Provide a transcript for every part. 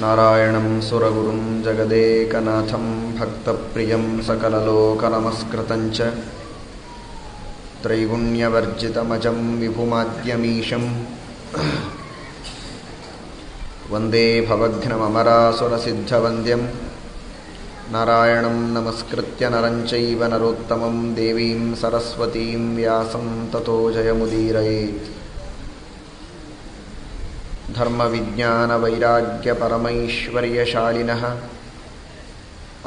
ನಾರಾಯಣಂ ಸುರಗುರುಂ ಜಗದೇಕನಾಥಂ ಭಕ್ತಪ್ರಿಯಂ ಸಕಲಲೋಕನಮಸ್ಕೃತಂಚ ತ್ರೈಗುಣ್ಯವರ್ಜಿತಮಜಂ ವಿಭುಮಾದ್ಯಮೀಶಂ ವಂದೇ ಭವಘ್ನಮರಾಸುರಸಿದ್ಧವಂದ್ಯಂ ನಾರಾಯಣಂ ನಮಸ್ಕೃತ್ಯ ನರಂ ಚೈವ ನರೋತ್ತಮಂ ದೇವೀಂ ಸರಸ್ವತೀಂ ವ್ಯಾಸಂ ತತೋ ಜಯಮುದೀರಯೇತ್. ಧರ್ಮವಿಜ್ಞಾನವೈರಾಗ್ಯಪರಮೈಶ್ವರ್ಯಶಾಲಿನಃ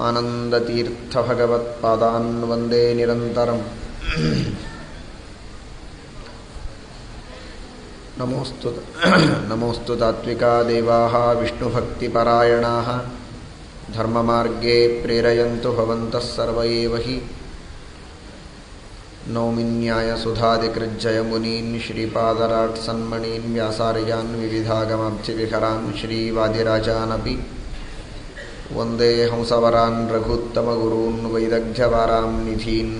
ಆನಂದತೀರ್ಥಭಗವತ್ಪಾದಾನ್ ವಂದೇ ನಿರಂತರಂ. ನಮೋಸ್ತು ತಾತ್ವಿಕಾ ದೇವಾಃ ವಿಷ್ಣುಭಕ್ತಿಪರಾಯಣಾಃ ಧರ್ಮಮಾರ್ಗೇ ಪ್ರೇರಯಂತು ಭವಂತಃ ಸರ್ವ ಏವ ಹಿ. Naomi ನ್ಯಾಯಸುಧಾದಿಕೃಜ್ಜಯಮುನೀನ್ ಶ್ರೀಪಾದರಾಟ್ ಸನ್ಮಣೀನ್ ವ್ಯಾಸಾರ್ಯಾನ್ ವಿವಿಧಾಗಮಾಬ್ಧಿವಿಹರಾನ್ ಶ್ರೀವಾದಿರಾಜಾನಪಿ Vande ಹಂಸವರಾನ್ ರಘುತ್ತಮಗುರೂನ್ ವೈದಗ್ಧ್ಯವಾರಾಂ ನಿಧೀನ್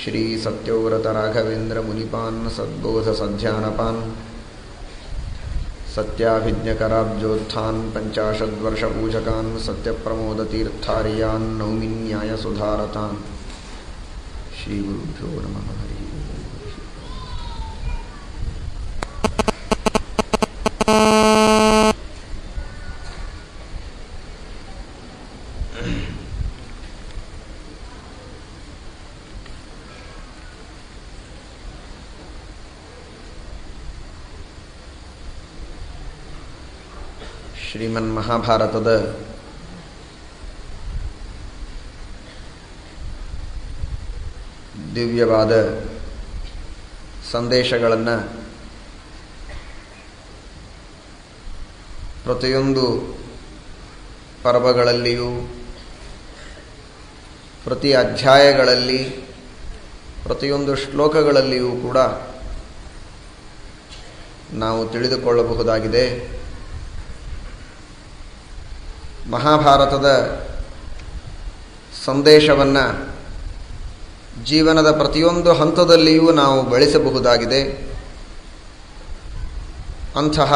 Shri ಸತ್ಯವ್ರತರಾಘವೇಂದ್ರ ಮುನಿಪಾನ್ ಸದ್ಬೋಧಸಧ್ಯಾನಪಾನ್ ಸತ್ಯಾಭಿಜ್ಞಕರಾಬ್ಜೋತ್ಥಾನ್ ಪಂಚಾಶದ್ವರ್ಷಪೂಜಕಾನ್ ಸತ್ಯಪ್ರಮೋದತೀರ್ಥಾರ್ಯಾನ್ Naomi ನ್ಯಾಯಸುಧಾರತಾನ್. ಶ್ರೀ ಗುರುಭ್ಯೋ ನಮಃ. ಹರಿ ಶ್ರೀಮನ್ಮಹಾಭಾರತದ ದಿವ್ಯವಾದ ಸಂದೇಶಗಳನ್ನು ಪ್ರತಿಯೊಂದು ಪರ್ವಗಳಲ್ಲಿಯೂ ಪ್ರತಿ ಅಧ್ಯಾಯಗಳಲ್ಲಿ ಪ್ರತಿಯೊಂದು ಶ್ಲೋಕಗಳಲ್ಲಿಯೂ ಕೂಡ ನಾವು ತಿಳಿದುಕೊಳ್ಳಬಹುದಾಗಿದೆ. ಮಹಾಭಾರತದ ಸಂದೇಶವನ್ನು ಜೀವನದ ಪ್ರತಿಯೊಂದು ಹಂತದಲ್ಲಿಯೂ ನಾವು ಬೆಳೆಸಬಹುದಾಗಿದೆ. ಅಂತಹ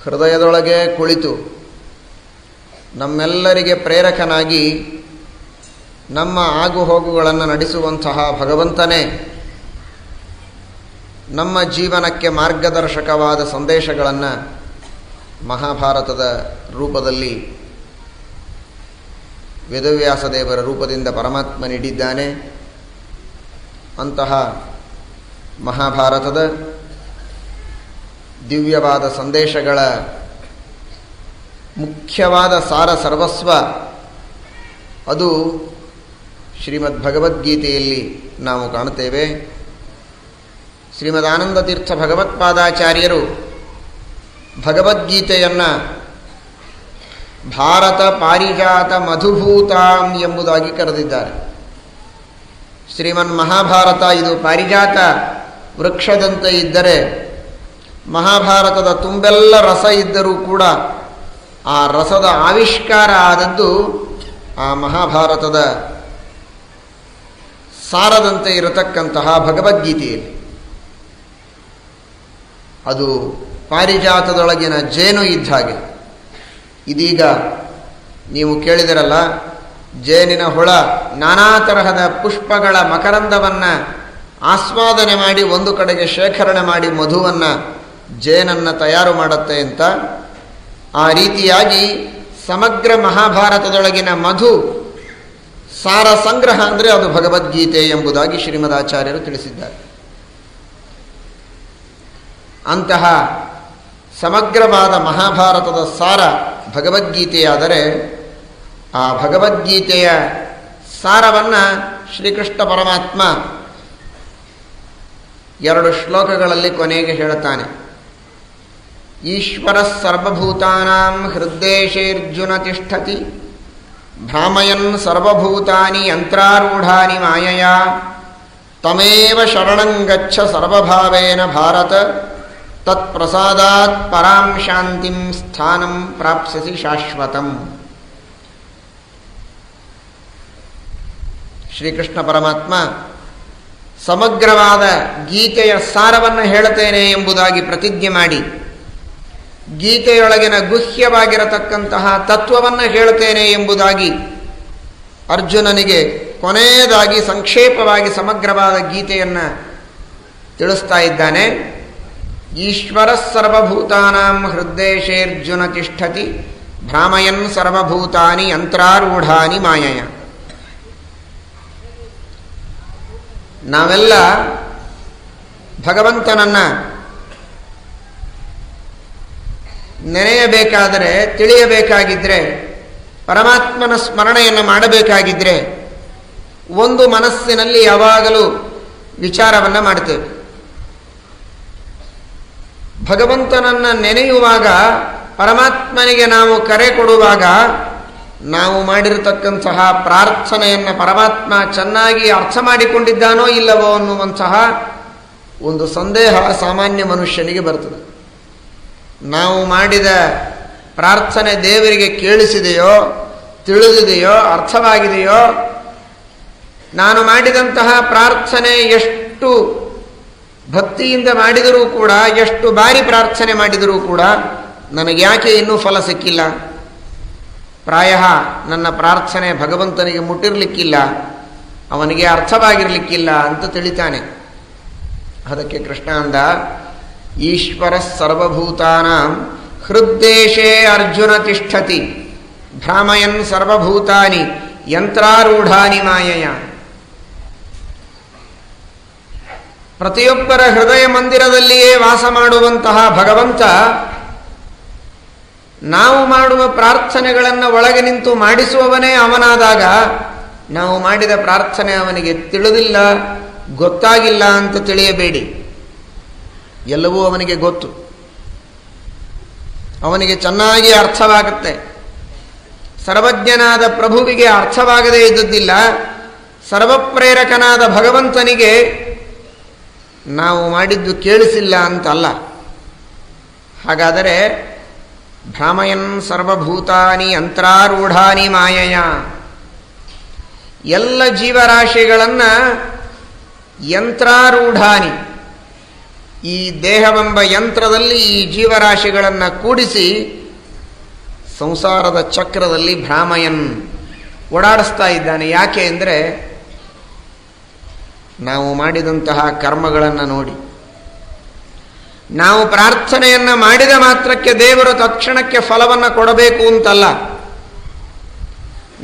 ಹೃದಯದೊಳಗೆ ಕುಳಿತು ನಮ್ಮೆಲ್ಲರಿಗೆ ಪ್ರೇರಕನಾಗಿ ನಮ್ಮ ಆಗುಹೋಗುಗಳನ್ನು ನಡೆಸುವಂತಹ ಭಗವಂತನೇ ನಮ್ಮ ಜೀವನಕ್ಕೆ ಮಾರ್ಗದರ್ಶಕವಾದ ಸಂದೇಶಗಳನ್ನು ಮಹಾಭಾರತದ ರೂಪದಲ್ಲಿ ವೇದವ್ಯಾಸದೇವರ ರೂಪದಿಂದ ಪರಮಾತ್ಮ ನೀಡಿದ್ದಾನೆ. ಅಂತಹ ಮಹಾಭಾರತದ ದಿವ್ಯವಾದ ಸಂದೇಶಗಳ ಮುಖ್ಯವಾದ ಸಾರ ಸರ್ವಸ್ವ ಅದು ಶ್ರೀಮದ್ ಭಗವದ್ಗೀತೆಯಲ್ಲಿ ನಾವು ಕಾಣುತ್ತೇವೆ. ಶ್ರೀಮದ್ ಆನಂದತೀರ್ಥ ಭಗವತ್ಪಾದಾಚಾರ್ಯರು ಭಗವದ್ಗೀತೆಯನ್ನು ಭಾರತ ಪಾರಿಜಾತ ಮಧುಭೂತಾಂ ಎಂಬುದಾಗಿ ಕರೆದಿದ್ದಾರೆ. ಶ್ರೀಮನ್ ಮಹಾಭಾರತ ಇದು ಪಾರಿಜಾತ ವೃಕ್ಷದಂತೆ ಇದ್ದರೆ, ಮಹಾಭಾರತದ ತುಂಬೆಲ್ಲ ರಸ ಇದ್ದರೂ ಕೂಡ ಆ ರಸದ ಆವಿಷ್ಕಾರ ಆದದ್ದು ಆ ಮಹಾಭಾರತದ ಸಾರದಂತೆ ಇರತಕ್ಕಂತಹ ಭಗವದ್ಗೀತೆಯಲ್ಲಿ. ಅದು ಪಾರಿಜಾತದೊಳಗಿನ ಜೇನು ಇದ್ದ ಹಾಗೆ. ಇದೀಗ ನೀವು ಕೇಳಿದಿರಲ್ಲ, ಜೇನಿನ ಹುಳ ನಾನಾ ತರಹದ ಪುಷ್ಪಗಳ ಮಕರಂದವನ್ನು ಆಸ್ವಾದನೆ ಮಾಡಿ ಒಂದು ಕಡೆಗೆ ಶೇಖರಣೆ ಮಾಡಿ ಮಧುವನ್ನು ಜೇನನ್ನು ತಯಾರು ಮಾಡುತ್ತೆ ಅಂತ. ಆ ರೀತಿಯಾಗಿ ಸಮಗ್ರ ಮಹಾಭಾರತದೊಳಗಿನ ಮಧು ಸಾರ ಸಂಗ್ರಹ ಅಂದರೆ ಅದು ಭಗವದ್ಗೀತೆ ಎಂಬುದಾಗಿ ಶ್ರೀಮದಾಚಾರ್ಯರು ತಿಳಿಸಿದ್ದಾರೆ. ಅಂತಹ ಸಮಗ್ರವಾದ ಮಹಾಭಾರತದ ಸಾರ ಭಗವದ್ಗೀತೆಯಾದರೆ, ಆ ಭಗವದ್ಗೀತೆಯ ಸಾರವನ್ನು ಶ್ರೀಕೃಷ್ಣ ಪರಮಾತ್ಮ 2 ಶ್ಲೋಕಗಳಲ್ಲಿ ಕೊನೆಗೆ ಹೇಳುತ್ತಾನೆ. ಈಶ್ವರ ಸರ್ವಭೂತಾನಾಂ ಹೃದ್ದೇಶೇರ್ಜುನ ತಿಷ್ಠತಿ ಭ್ರಾಮಯನ್ ಸರ್ವಭೂತಾನಿ ಯಂತ್ರಾರೂಢಾನಿ ಮಾಯಯಾ ತಮೇವ ಶರಣಂ ಗಚ್ಚ ಸರ್ವಭಾವೇನ ಭಾರತ ತತ್ಪ್ರಸಾದಾತ್ ಪರಾಂ ಶಾಂತಿಂ ಸ್ಥಾನಂ ಪ್ರಾಪ್ಸ್ಯಸಿ ಶಾಶ್ವತಂ. ಶ್ರೀಕೃಷ್ಣ ಪರಮಾತ್ಮ ಸಮಗ್ರವಾದ ಗೀತೆಯ ಸಾರವನ್ನು ಹೇಳುತ್ತೇನೆ ಎಂಬುದಾಗಿ ಪ್ರತಿಜ್ಞೆ ಮಾಡಿ ಗೀತೆಯೊಳಗಿನ ಗುಹ್ಯವಾಗಿರತಕ್ಕಂತಹ ತತ್ವವನ್ನು ಹೇಳ್ತೇನೆ ಎಂಬುದಾಗಿ ಅರ್ಜುನನಿಗೆ ಕೊನೆಯದಾಗಿ ಸಂಕ್ಷೇಪವಾಗಿ ಸಮಗ್ರವಾದ ಗೀತೆಯನ್ನು ತಿಳಿಸ್ತಾ ಇದ್ದಾನೆ. ಈಶ್ವರ ಸರ್ವಭೂತಾನಾಂ ಹೃದ್ದೇಶೇರ್ಜುನ ತಿಷ್ಠತಿ ಭ್ರಾಮಯನ್ ಸರ್ವಭೂತಾನಿ ಯಂತ್ರಾರೂಢಾನಿ ಮಾಯಯ. ನಾವೆಲ್ಲ ಭಗವಂತನನ್ನು ನೆನೆಯಬೇಕಾದರೆ, ತಿಳಿಯಬೇಕಾಗಿದ್ದರೆ, ಪರಮಾತ್ಮನ ಸ್ಮರಣೆಯನ್ನು ಮಾಡಬೇಕಾಗಿದ್ದರೆ ಒಂದು ಮನಸ್ಸಿನಲ್ಲಿ ಯಾವಾಗಲೂ ವಿಚಾರವನ್ನು ಮಾಡ್ತೇವೆ. ಭಗವಂತನನ್ನು ನೆನೆಯುವಾಗ, ಪರಮಾತ್ಮನಿಗೆ ನಾವು ಕರೆ ಕೊಡುವಾಗ ನಾವು ಮಾಡಿರತಕ್ಕಂತಹ ಪ್ರಾರ್ಥನೆಯನ್ನು ಪರಮಾತ್ಮ ಚೆನ್ನಾಗಿ ಅರ್ಥ ಮಾಡಿಕೊಂಡಿದ್ದಾನೋ ಇಲ್ಲವೋ ಅನ್ನುವಂತಹ ಒಂದು ಸಂದೇಹ ಸಾಮಾನ್ಯ ಮನುಷ್ಯನಿಗೆ ಬರ್ತದೆ. ನಾವು ಮಾಡಿದ ಪ್ರಾರ್ಥನೆ ದೇವರಿಗೆ ಕೇಳಿಸಿದೆಯೋ, ತಿಳಿದಿದೆಯೋ, ಅರ್ಥವಾಗಿದೆಯೋ, ನಾನು ಮಾಡಿದಂತಹ ಪ್ರಾರ್ಥನೆ ಎಷ್ಟು ಭಕ್ತಿಯಿಂದ ಮಾಡಿದರೂ ಕೂಡ, ಎಷ್ಟು ಬಾರಿ ಪ್ರಾರ್ಥನೆ ಮಾಡಿದರೂ ಕೂಡ ನನಗೆ ಯಾಕೆ ಇನ್ನೂ ಫಲ ಸಿಕ್ಕಿಲ್ಲ, ಪ್ರಾಯ ನನ್ನ ಪ್ರಾರ್ಥನೆ ಭಗವಂತನಿಗೆ ಮುಟ್ಟಿರಲಿಕ್ಕಿಲ್ಲ, ಅವನಿಗೆ ಅರ್ಥವಾಗಿರಲಿಕ್ಕಿಲ್ಲ ಅಂತ ತಿಳಿತಾನೆ. ಅದಕ್ಕೆ ಕೃಷ್ಣ ಅಂದ, ಈಶ್ವರ ಸರ್ವಭೂತಾನಾಂ ಹೃದ್ದೇಶೇ ಅರ್ಜುನ ತಿಷ್ಠತಿ ಭ್ರಾಮಯನ್ ಸರ್ವಭೂತಾನಿ ಯಂತ್ರಾರೂಢಾನಿ ಮಾಯಯ. ಪ್ರತಿಯೊಬ್ಬರ ಹೃದಯ ಮಂದಿರದಲ್ಲಿಯೇ ವಾಸ ಮಾಡುವಂತಹ ಭಗವಂತ ನಾವು ಮಾಡುವ ಪ್ರಾರ್ಥನೆಗಳನ್ನು ಒಳಗೆ ನಿಂತು ಮಾಡಿಸುವವನೇ ಅವನಾದಾಗ ನಾವು ಮಾಡಿದ ಪ್ರಾರ್ಥನೆ ಅವನಿಗೆ ತಿಳಿದಿಲ್ಲ, ಗೊತ್ತಾಗಿಲ್ಲ ಅಂತ ತಿಳಿಯಬೇಡಿ. ಎಲ್ಲವೂ ಅವನಿಗೆ ಗೊತ್ತು, ಅವನಿಗೆ ಚೆನ್ನಾಗಿ ಅರ್ಥವಾಗುತ್ತೆ. ಸರ್ವಜ್ಞನಾದ ಪ್ರಭುವಿಗೆ ಅರ್ಥವಾಗದೇ ಇದ್ದುದಿಲ್ಲ. ಸರ್ವಪ್ರೇರಕನಾದ ಭಗವಂತನಿಗೆ ನಾವು ಮಾಡಿದ್ದು ಕೇಳಿಸಿಲ್ಲ ಅಂತಲ್ಲ. ಹಾಗಾದರೆ ಭ್ರಾಮಯನ್ ಸರ್ವಭೂತಾನಿ ಯಂತ್ರಾರೂಢಾನಿ ಮಾಯಯ, ಎಲ್ಲ ಜೀವರಾಶಿಗಳನ್ನು ಯಂತ್ರಾರೂಢಾನಿ, ಈ ದೇಹವೆಂಬ ಯಂತ್ರದಲ್ಲಿ ಈ ಜೀವರಾಶಿಗಳನ್ನು ಕೂಡಿಸಿ ಸಂಸಾರದ ಚಕ್ರದಲ್ಲಿ ಭ್ರಾಮಯನ್ ಓಡಾಡಿಸ್ತಾ ಇದ್ದಾನೆ. ಯಾಕೆ ಅಂದರೆ ನಾವು ಮಾಡಿದಂತಹ ಕರ್ಮಗಳನ್ನು ನೋಡಿ. ನಾವು ಪ್ರಾರ್ಥನೆಯನ್ನು ಮಾಡಿದ ಮಾತ್ರಕ್ಕೆ ದೇವರು ತಕ್ಷಣಕ್ಕೆ ಫಲವನ್ನು ಕೊಡಬೇಕು ಅಂತಲ್ಲ.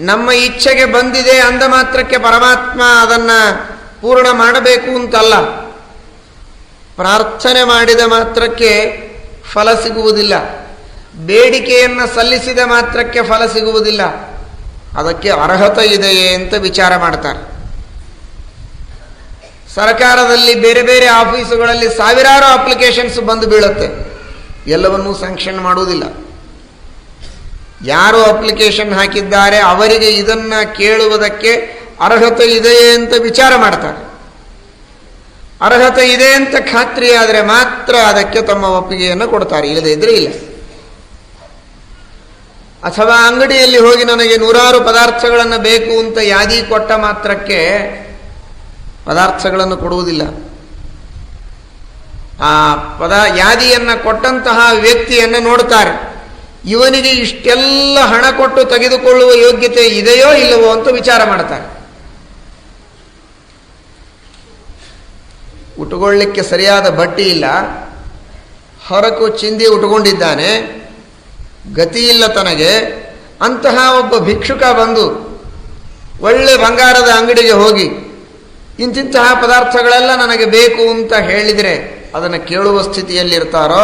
ನಮ್ಮ ಇಚ್ಛೆಗೆ ಬಂದಿದೆ ಅಂದ ಮಾತ್ರಕ್ಕೆ ಪರಮಾತ್ಮ ಅದನ್ನು ಪೂರ್ಣ ಮಾಡಬೇಕು ಅಂತಲ್ಲ. ಪ್ರಾರ್ಥನೆ ಮಾಡಿದ ಮಾತ್ರಕ್ಕೆ ಫಲ ಸಿಗುವುದಿಲ್ಲ, ಬೇಡಿಕೆಯನ್ನು ಸಲ್ಲಿಸಿದ ಮಾತ್ರಕ್ಕೆ ಫಲ ಸಿಗುವುದಿಲ್ಲ. ಅದಕ್ಕೆ ಅರ್ಹತೆ ಇದೆಯೇ ಅಂತ ವಿಚಾರ ಮಾಡ್ತಾರೆ. ಸರ್ಕಾರದಲ್ಲಿ ಬೇರೆ ಬೇರೆ ಆಫೀಸುಗಳಲ್ಲಿ ಸಾವಿರಾರು ಅಪ್ಲಿಕೇಶನ್ಸ್ ಬಂದು ಬೀಳುತ್ತೆ, ಎಲ್ಲವನ್ನೂ ಸ್ಯಾಂಕ್ಷನ್ ಮಾಡುವುದಿಲ್ಲ. ಯಾರು ಅಪ್ಲಿಕೇಶನ್ ಹಾಕಿದ್ದಾರೆ ಅವರಿಗೆ ಇದನ್ನು ಕೇಳುವುದಕ್ಕೆ ಅರ್ಹತೆ ಇದೆಯೇ ಅಂತ ವಿಚಾರ ಮಾಡ್ತಾರೆ. ಅರ್ಹತೆ ಇದೆ ಅಂತ ಖಾತ್ರಿಯಾದರೆ ಮಾತ್ರ ಅದಕ್ಕೆ ತಮ್ಮ ಒಪ್ಪಿಗೆಯನ್ನು ಕೊಡ್ತಾರೆ, ಇಲ್ಲದೇ ಇದ್ರೆ ಇಲ್ಲ. ಅಥವಾ ಅಂಗಡಿಯಲ್ಲಿ ಹೋಗಿ ನನಗೆ ನೂರಾರು ಪದಾರ್ಥಗಳನ್ನು ಬೇಕು ಅಂತ ಯಾದಿ ಕೊಟ್ಟ ಮಾತ್ರಕ್ಕೆ ಪದಾರ್ಥಗಳನ್ನು ಕೊಡುವುದಿಲ್ಲ. ಆ ಯಾದಿಯನ್ನು ಕೊಟ್ಟಂತಹ ವ್ಯಕ್ತಿಯನ್ನು ನೋಡ್ತಾರೆ, ಇವನಿಗೆ ಇಷ್ಟೆಲ್ಲ ಹಣ ಕೊಟ್ಟು ತೆಗೆದುಕೊಳ್ಳುವ ಯೋಗ್ಯತೆ ಇದೆಯೋ ಇಲ್ಲವೋ ಅಂತ ವಿಚಾರ ಮಾಡ್ತಾರೆ. ಉಟ್ಕೊಳ್ಳಿಕ್ಕೆ ಸರಿಯಾದ ಬಟ್ಟೆ ಇಲ್ಲ, ಹೊರಕು ಚಿಂದಿ ಉಟ್ಕೊಂಡಿದ್ದಾನೆ, ಗತಿ ಇಲ್ಲ ತನಗೆ. ಅಂತಹ ಒಬ್ಬ ಭಿಕ್ಷುಕ ಬಂದು ಒಳ್ಳೆ ಬಂಗಾರದ ಅಂಗಡಿಗೆ ಹೋಗಿ ಇಂತಿಂತಹ ಪದಾರ್ಥಗಳೆಲ್ಲ ನನಗೆ ಬೇಕು ಅಂತ ಹೇಳಿದರೆ ಅದನ್ನು ಕೇಳುವ ಸ್ಥಿತಿಯಲ್ಲಿರ್ತಾರೋ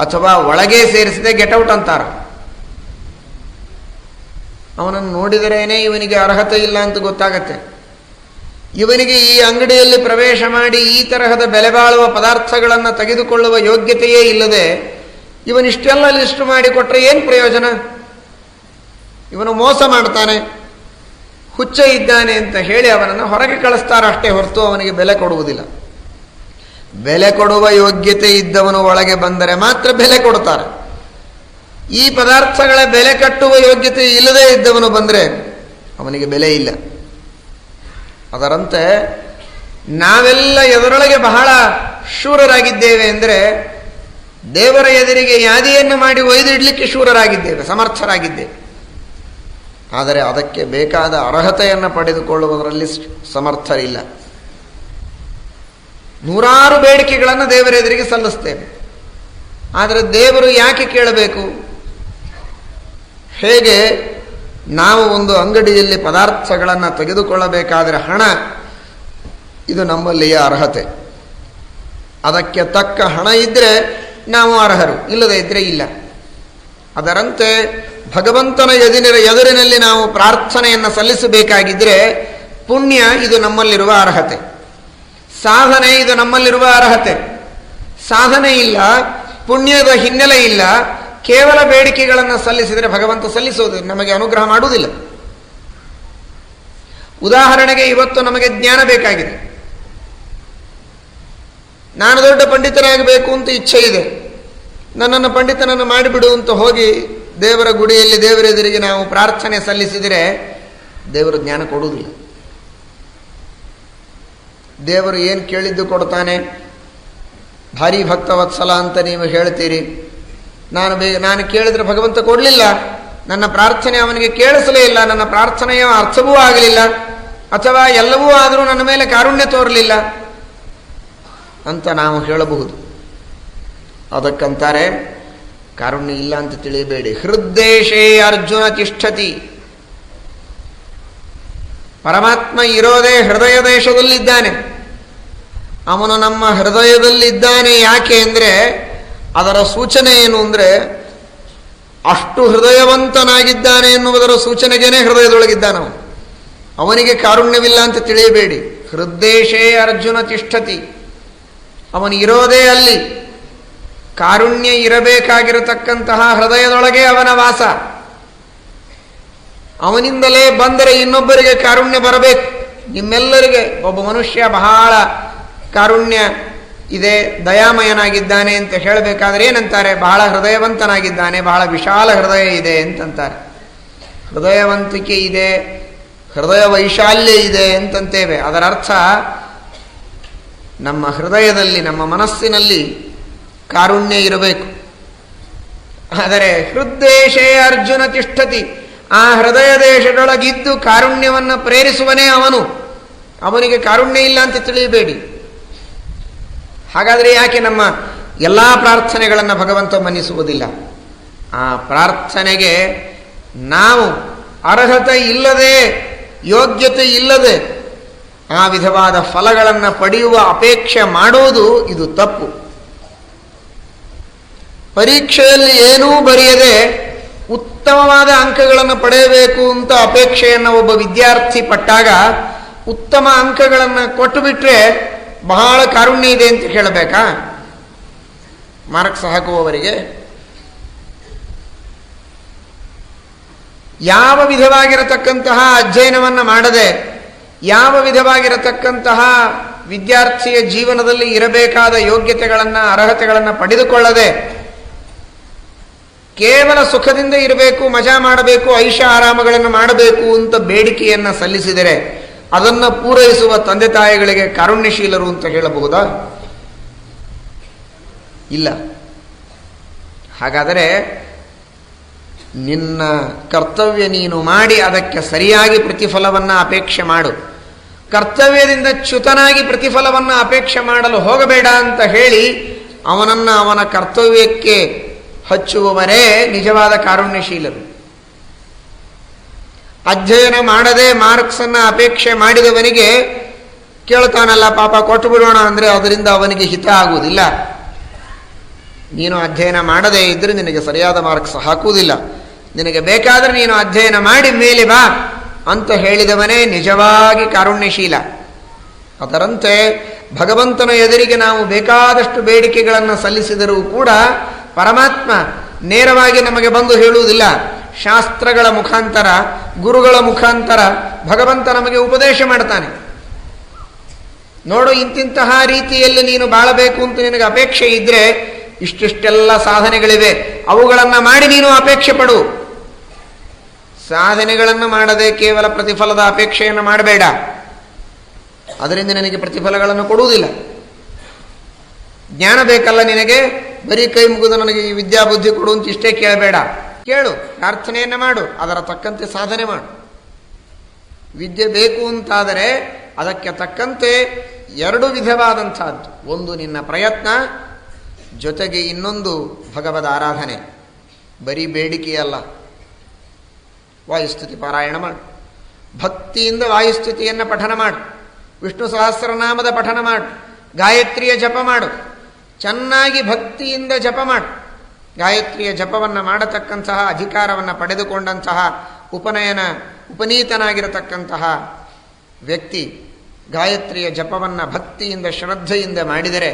ಅಥವಾ ಒಳಗೆ ಸೇರಿಸದೆ ಗೆಟೌಟ್ ಅಂತಾರೋ. ಅವನನ್ನು ನೋಡಿದರೇನೆ ಇವನಿಗೆ ಅರ್ಹತೆ ಇಲ್ಲ ಅಂತ ಗೊತ್ತಾಗತ್ತೆ. ಇವನಿಗೆ ಈ ಅಂಗಡಿಯಲ್ಲಿ ಪ್ರವೇಶ ಮಾಡಿ ಈ ತರಹದ ಬೆಲೆ ಬಾಳುವ ಪದಾರ್ಥಗಳನ್ನು ತೆಗೆದುಕೊಳ್ಳುವ ಯೋಗ್ಯತೆಯೇ ಇಲ್ಲದೆ ಇವನಿಷ್ಟೆಲ್ಲ ಲಿಸ್ಟ್ ಮಾಡಿಕೊಟ್ರೆ ಏನು ಪ್ರಯೋಜನ? ಇವನು ಮೋಸ ಮಾಡ್ತಾನೆ, ಹುಚ್ಚ ಇದ್ದಾನೆ ಅಂತ ಹೇಳಿ ಅವನನ್ನು ಹೊರಗೆ ಕಳಿಸ್ತಾರೆ ಅಷ್ಟೇ ಹೊರತು ಅವನಿಗೆ ಬೆಲೆ ಕೊಡುವುದಿಲ್ಲ. ಬೆಲೆ ಕೊಡುವ ಯೋಗ್ಯತೆ ಇದ್ದವನು ಒಳಗೆ ಬಂದರೆ ಮಾತ್ರ ಬೆಲೆ ಕೊಡ್ತಾರೆ. ಈ ಪದಾರ್ಥಗಳ ಬೆಲೆ ಕಟ್ಟುವ ಯೋಗ್ಯತೆ ಇಲ್ಲದೇ ಇದ್ದವನು ಬಂದರೆ ಅವನಿಗೆ ಬೆಲೆ ಇಲ್ಲ. ಅದರಂತೆ ನಾವೆಲ್ಲ ಎದರೊಳಗೆ ಬಹಳ ಶೂರರಾಗಿದ್ದೇವೆ ಅಂದರೆ ದೇವರ ಎದುರಿಗೆ ಯಾದಿಯನ್ನು ಮಾಡಿ ಒಯ್ದಿಡ್ಲಿಕ್ಕೆ ಶೂರರಾಗಿದ್ದೇವೆ, ಸಮರ್ಥರಾಗಿದ್ದೇವೆ. ಆದರೆ ಅದಕ್ಕೆ ಬೇಕಾದ ಅರ್ಹತೆಯನ್ನು ಪಡೆದುಕೊಳ್ಳುವುದರಲ್ಲಿ ಸಮರ್ಥರಿಲ್ಲ. ನೂರಾರು ಬೇಡಿಕೆಗಳನ್ನು ದೇವರ ಎದುರಿಗೆ ಸಲ್ಲಿಸ್ತೇವೆ. ಆದರೆ ದೇವರು ಯಾಕೆ ಕೇಳಬೇಕು? ಹೇಗೆ ನಾವು ಒಂದು ಅಂಗಡಿಯಲ್ಲಿ ಪದಾರ್ಥಗಳನ್ನು ತೆಗೆದುಕೊಳ್ಳಬೇಕಾದರೆ ಹಣ, ಇದು ನಮ್ಮಲ್ಲಿಯ ಅರ್ಹತೆ. ಅದಕ್ಕೆ ತಕ್ಕ ಹಣ ಇದ್ದರೆ ನಾವು ಅರ್ಹರು, ಇಲ್ಲದೇ ಇದ್ದರೆ ಇಲ್ಲ. ಅದರಂತೆ ಭಗವಂತನ ಎದುರಿನಲ್ಲಿ ನಾವು ಪ್ರಾರ್ಥನೆಯನ್ನು ಸಲ್ಲಿಸಬೇಕಾಗಿದ್ದರೆ ಪುಣ್ಯ ಇದು ನಮ್ಮಲ್ಲಿರುವ ಅರ್ಹತೆ, ಸಾಧನೆ ಇದು ನಮ್ಮಲ್ಲಿರುವ ಅರ್ಹತೆ. ಸಾಧನೆ ಇಲ್ಲ, ಪುಣ್ಯದ ಹಿನ್ನೆಲೆ ಇಲ್ಲ, ಕೇವಲ ಬೇಡಿಕೆಗಳನ್ನು ಸಲ್ಲಿಸಿದರೆ ಭಗವಂತ ಸಲ್ಲಿಸೋದು ನಮಗೆ ಅನುಗ್ರಹ ಮಾಡುವುದಿಲ್ಲ. ಉದಾಹರಣೆಗೆ, ಇವತ್ತು ನಮಗೆ ಜ್ಞಾನ ಬೇಕಾಗಿದೆ. ನಾನು ದೊಡ್ಡ ಪಂಡಿತರಾಗಬೇಕು ಅಂತ ಇಚ್ಛೆ ಇದೆ, ನನ್ನನ್ನು ಪಂಡಿತನನ್ನು ಮಾಡಿಬಿಡು ಅಂತ ಹೋಗಿ ದೇವರ ಗುಡಿಯಲ್ಲಿ ದೇವರೆದುರಿಗೆ ನಾವು ಪ್ರಾರ್ಥನೆ ಸಲ್ಲಿಸಿದರೆ ದೇವರು ಜ್ಞಾನ ಕೊಡುವುದಿಲ್ಲ. ದೇವರು ಏನು ಕೇಳಿದ್ದು ಕೊಡ್ತಾನೆ. ಭಾರಿ ಭಕ್ತವತ್ಸಲ ಅಂತ ನೀವು ಹೇಳ್ತೀರಿ. ನಾನು ಕೇಳಿದ್ರೆ ಭಗವಂತ ಕೊಡಲಿಲ್ಲ, ನನ್ನ ಪ್ರಾರ್ಥನೆ ಅವನಿಗೆ ಕೇಳಿಸಲೇ ಇಲ್ಲ, ನನ್ನ ಪ್ರಾರ್ಥನೆಯ ಅರ್ಥವೂ ಆಗಲಿಲ್ಲ, ಅಥವಾ ಎಲ್ಲವೂ ಆದರೂ ನನ್ನ ಮೇಲೆ ಕಾರುಣ್ಯ ತೋರಲಿಲ್ಲ ಅಂತ ನಾವು ಹೇಳಬಹುದು. ಅದಕ್ಕಂತಾರೆ ಕಾರುಣ್ಯ ಇಲ್ಲ ಅಂತ ತಿಳಿಯಬೇಡಿ. ಹೃದ್ದೇಶೇ ಅರ್ಜುನ ತಿಷ್ಠತಿ. ಪರಮಾತ್ಮ ಇರೋದೇ ಹೃದಯ ದೇಶದಲ್ಲಿದ್ದಾನೆ. ಅವನು ನಮ್ಮ ಹೃದಯದಲ್ಲಿದ್ದಾನೆ. ಯಾಕೆ ಅಂದರೆ ಅದರ ಸೂಚನೆ ಏನು ಅಂದರೆ ಅಷ್ಟು ಹೃದಯವಂತನಾಗಿದ್ದಾನೆ ಎನ್ನುವುದರ ಸೂಚನೆಗೇನೆ ಹೃದಯದೊಳಗಿದ್ದಾನವನು. ಅವನಿಗೆ ಕಾರುಣ್ಯವಿಲ್ಲ ಅಂತ ತಿಳಿಯಬೇಡಿ. ಹೃದ್ದೇಶೇ ಅರ್ಜುನ ತಿಷ್ಠತಿ. ಅವನು ಇರೋದೇ ಅಲ್ಲಿ. ಕಾರುಣ್ಯ ಇರಬೇಕಾಗಿರತಕ್ಕಂತಹ ಹೃದಯದೊಳಗೆ ಅವನ ವಾಸ. ಅವನಿಂದಲೇ ಬಂದರೆ ಇನ್ನೊಬ್ಬರಿಗೆ ಕಾರುಣ್ಯ ಬರಬೇಕು. ನಿಮ್ಮೆಲ್ಲರಿಗೆ ಒಬ್ಬ ಮನುಷ್ಯ ಬಹಳ ಕಾರುಣ್ಯ ಇದೆ, ದಯಾಮಯನಾಗಿದ್ದಾನೆ ಅಂತ ಹೇಳಬೇಕಾದ್ರೆ ಏನಂತಾರೆ? ಬಹಳ ಹೃದಯವಂತನಾಗಿದ್ದಾನೆ, ಬಹಳ ವಿಶಾಲ ಹೃದಯ ಇದೆ ಅಂತಂತಾರೆ. ಹೃದಯವಂತಿಕೆ ಇದೆ, ಹೃದಯ ವೈಶಾಲ್ಯ ಇದೆ ಅಂತಂತೇವೆ. ಅದರ ಅರ್ಥ ನಮ್ಮ ಹೃದಯದಲ್ಲಿ, ನಮ್ಮ ಮನಸ್ಸಿನಲ್ಲಿ ಕಾರುಣ್ಯ ಇರಬೇಕು. ಆದರೆ ಹೃದ್ದೇಶೇ ಅರ್ಜುನ ತಿಷ್ಠತಿ. ಆ ಹೃದಯ ದೇಶದೊಳಗಿದ್ದು ಕಾರುಣ್ಯವನ್ನು ಪ್ರೇರಿಸುವನೇ ಅವನು. ಅವನಿಗೆ ಕಾರುಣ್ಯ ಇಲ್ಲ ಅಂತ ತಿಳಿಯಬೇಡಿ. ಹಾಗಾದರೆ ಯಾಕೆ ನಮ್ಮ ಎಲ್ಲ ಪ್ರಾರ್ಥನೆಗಳನ್ನು ಭಗವಂತ ಮನ್ನಿಸುವುದಿಲ್ಲ? ಆ ಪ್ರಾರ್ಥನೆಗೆ ನಾವು ಅರ್ಹತೆ ಇಲ್ಲದೆ, ಯೋಗ್ಯತೆ ಇಲ್ಲದೆ ಆ ವಿಧವಾದ ಫಲಗಳನ್ನು ಪಡೆಯುವ ಅಪೇಕ್ಷೆ ಮಾಡುವುದು ಇದು ತಪ್ಪು. ಪರೀಕ್ಷೆಯಲ್ಲಿ ಏನೂ ಬರೆಯದೆ ಉತ್ತಮವಾದ ಅಂಕಗಳನ್ನು ಪಡೆಯಬೇಕು ಅಂತ ಅಪೇಕ್ಷೆಯನ್ನು ಒಬ್ಬ ವಿದ್ಯಾರ್ಥಿ ಪಟ್ಟಾಗ ಉತ್ತಮ ಅಂಕಗಳನ್ನು ಕೊಟ್ಟು ಬಿಟ್ರೆ ಬಹಳ ಕಾರುಣ್ಯ ಇದೆ ಅಂತ ಹೇಳಬೇಕಾ? ಮಾರ್ಕ್ಸ್ ಹಾಕುವವರಿಗೆ ಯಾವ ವಿಧವಾಗಿರತಕ್ಕಂತಹ ಅಧ್ಯಯನವನ್ನು ಮಾಡದೆ, ಯಾವ ವಿಧವಾಗಿರತಕ್ಕಂತಹ ವಿದ್ಯಾರ್ಥಿಯ ಜೀವನದಲ್ಲಿ ಇರಬೇಕಾದ ಯೋಗ್ಯತೆಗಳನ್ನು, ಅರ್ಹತೆಗಳನ್ನು ಪಡೆದುಕೊಳ್ಳದೆ ಕೇವಲ ಸುಖದಿಂದ ಇರಬೇಕು, ಮಜಾ ಮಾಡಬೇಕು, ಐಷ ಆರಾಮಗಳನ್ನು ಮಾಡಬೇಕು ಅಂತ ಬೇಡಿಕೆಯನ್ನು ಸಲ್ಲಿಸಿದರೆ ಅದನ್ನು ಪೂರೈಸುವ ತಂದೆ ತಾಯಿಗಳಿಗೆ ಕಾರುಣ್ಯಶೀಲರು ಅಂತ ಹೇಳಬಹುದಾ? ಇಲ್ಲ. ಹಾಗಾದರೆ ನಿನ್ನ ಕರ್ತವ್ಯ ನೀನು ಮಾಡಿ ಅದಕ್ಕೆ ಸರಿಯಾಗಿ ಪ್ರತಿಫಲವನ್ನು ಅಪೇಕ್ಷೆ ಮಾಡು. ಕರ್ತವ್ಯದಿಂದ ಚ್ಯುತನಾಗಿ ಪ್ರತಿಫಲವನ್ನು ಅಪೇಕ್ಷೆ ಮಾಡಲು ಹೋಗಬೇಡ ಅಂತ ಹೇಳಿ ಅವನನ್ನು ಅವನ ಕರ್ತವ್ಯಕ್ಕೆ ಹಚ್ಚುವವರೇ ನಿಜವಾದ ಕಾರುಣ್ಯಶೀಲರು. ಅಧ್ಯಯನ ಮಾಡದೆ ಮಾರ್ಕ್ಸನ್ನು ಅಪೇಕ್ಷೆ ಮಾಡಿದವನಿಗೆ ಕೇಳ್ತಾನಲ್ಲ, ಪಾಪ ಕೊಟ್ಟು ಬಿಡೋಣ ಅಂದರೆ ಅದರಿಂದ ಅವನಿಗೆ ಹಿತ ಆಗುವುದಿಲ್ಲ. ನೀನು ಅಧ್ಯಯನ ಮಾಡದೇ ಇದ್ದರೆ ನಿನಗೆ ಸರಿಯಾದ ಮಾರ್ಕ್ಸ್ ಹಾಕುವುದಿಲ್ಲ. ನಿನಗೆ ಬೇಕಾದರೆ ನೀನು ಅಧ್ಯಯನ ಮಾಡಿ ಮೇಲೆ ಬಾ ಅಂತ ಹೇಳಿದವನೇ ನಿಜವಾಗಿ ಕಾರುಣ್ಯಶೀಲ. ಅದರಂತೆ ಭಗವಂತನ ಎದುರಿಗೆ ನಾವು ಬೇಕಾದಷ್ಟು ಬೇಡಿಕೆಗಳನ್ನು ಸಲ್ಲಿಸಿದರೂ ಕೂಡ ಪರಮಾತ್ಮ ನೇರವಾಗಿ ನಮಗೆ ಬಂದು ಹೇಳುವುದಿಲ್ಲ. ಶಾಸ್ತ್ರಗಳ ಮುಖಾಂತರ, ಗುರುಗಳ ಮುಖಾಂತರ ಭಗವಂತ ನಮಗೆ ಉಪದೇಶ ಮಾಡ್ತಾನೆ. ನೋಡು, ಇಂತಿಂತಹ ರೀತಿಯಲ್ಲಿ ನೀನು ಬಾಳಬೇಕು ಅಂತ ನಿನಗೆ ಅಪೇಕ್ಷೆ ಇದ್ರೆ ಇಷ್ಟಿಷ್ಟೆಲ್ಲ ಸಾಧನೆಗಳಿವೆ, ಅವುಗಳನ್ನು ಮಾಡಿ ನೀನು ಅಪೇಕ್ಷೆ ಪಡು. ಸಾಧನೆಗಳನ್ನು ಮಾಡದೆ ಕೇವಲ ಪ್ರತಿಫಲದ ಅಪೇಕ್ಷೆಯನ್ನು ಮಾಡಬೇಡ. ಅದರಿಂದ ನಿನಗೆ ಪ್ರತಿಫಲಗಳನ್ನು ಕೊಡುವುದಿಲ್ಲ. ಜ್ಞಾನ ಬೇಕಲ್ಲ ನಿನಗೆ, ಬರೀ ಕೈ ಮುಗಿದು ನನಗೆ ಈ ವಿದ್ಯಾಬುದ್ಧಿ ಕೊಡು ಅಂತ ಇಷ್ಟೇ ಕೇಳಬೇಡ. ಕೇಳು, ಪ್ರಾರ್ಥನೆಯನ್ನು ಮಾಡು, ಅದರ ತಕ್ಕಂತೆ ಸಾಧನೆ ಮಾಡು. ವಿದ್ಯೆ ಬೇಕು ಅಂತಾದರೆ ಅದಕ್ಕೆ ತಕ್ಕಂತೆ ಎರಡು ವಿಧವಾದಂಥದ್ದು. ಒಂದು ನಿನ್ನ ಪ್ರಯತ್ನ, ಜೊತೆಗೆ ಇನ್ನೊಂದು ಭಗವದ್ ಆರಾಧನೆ. ಬರೀ ಬೇಡಿಕೆಯಲ್ಲ. ವಾಯುಸ್ತುತಿ ಪಾರಾಯಣ ಮಾಡು, ಭಕ್ತಿಯಿಂದ ವಾಯುಸ್ತುತಿಯನ್ನು ಪಠನ ಮಾಡು, ವಿಷ್ಣು ಸಹಸ್ರನಾಮದ ಪಠನ ಮಾಡು, ಗಾಯತ್ರಿಯ ಜಪ ಮಾಡು, ಚೆನ್ನಾಗಿ ಭಕ್ತಿಯಿಂದ ಜಪ ಮಾಡು. ಗಾಯತ್ರಿಯ ಜಪವನ್ನು ಮಾಡತಕ್ಕಂತಹ ಅಧಿಕಾರವನ್ನು ಪಡೆದುಕೊಂಡಂತಹ ಉಪನೀತನಾಗಿರತಕ್ಕಂತಹ ವ್ಯಕ್ತಿ ಗಾಯತ್ರಿಯ ಜಪವನ್ನು ಭಕ್ತಿಯಿಂದ ಶ್ರದ್ಧೆಯಿಂದ ಮಾಡಿದರೆ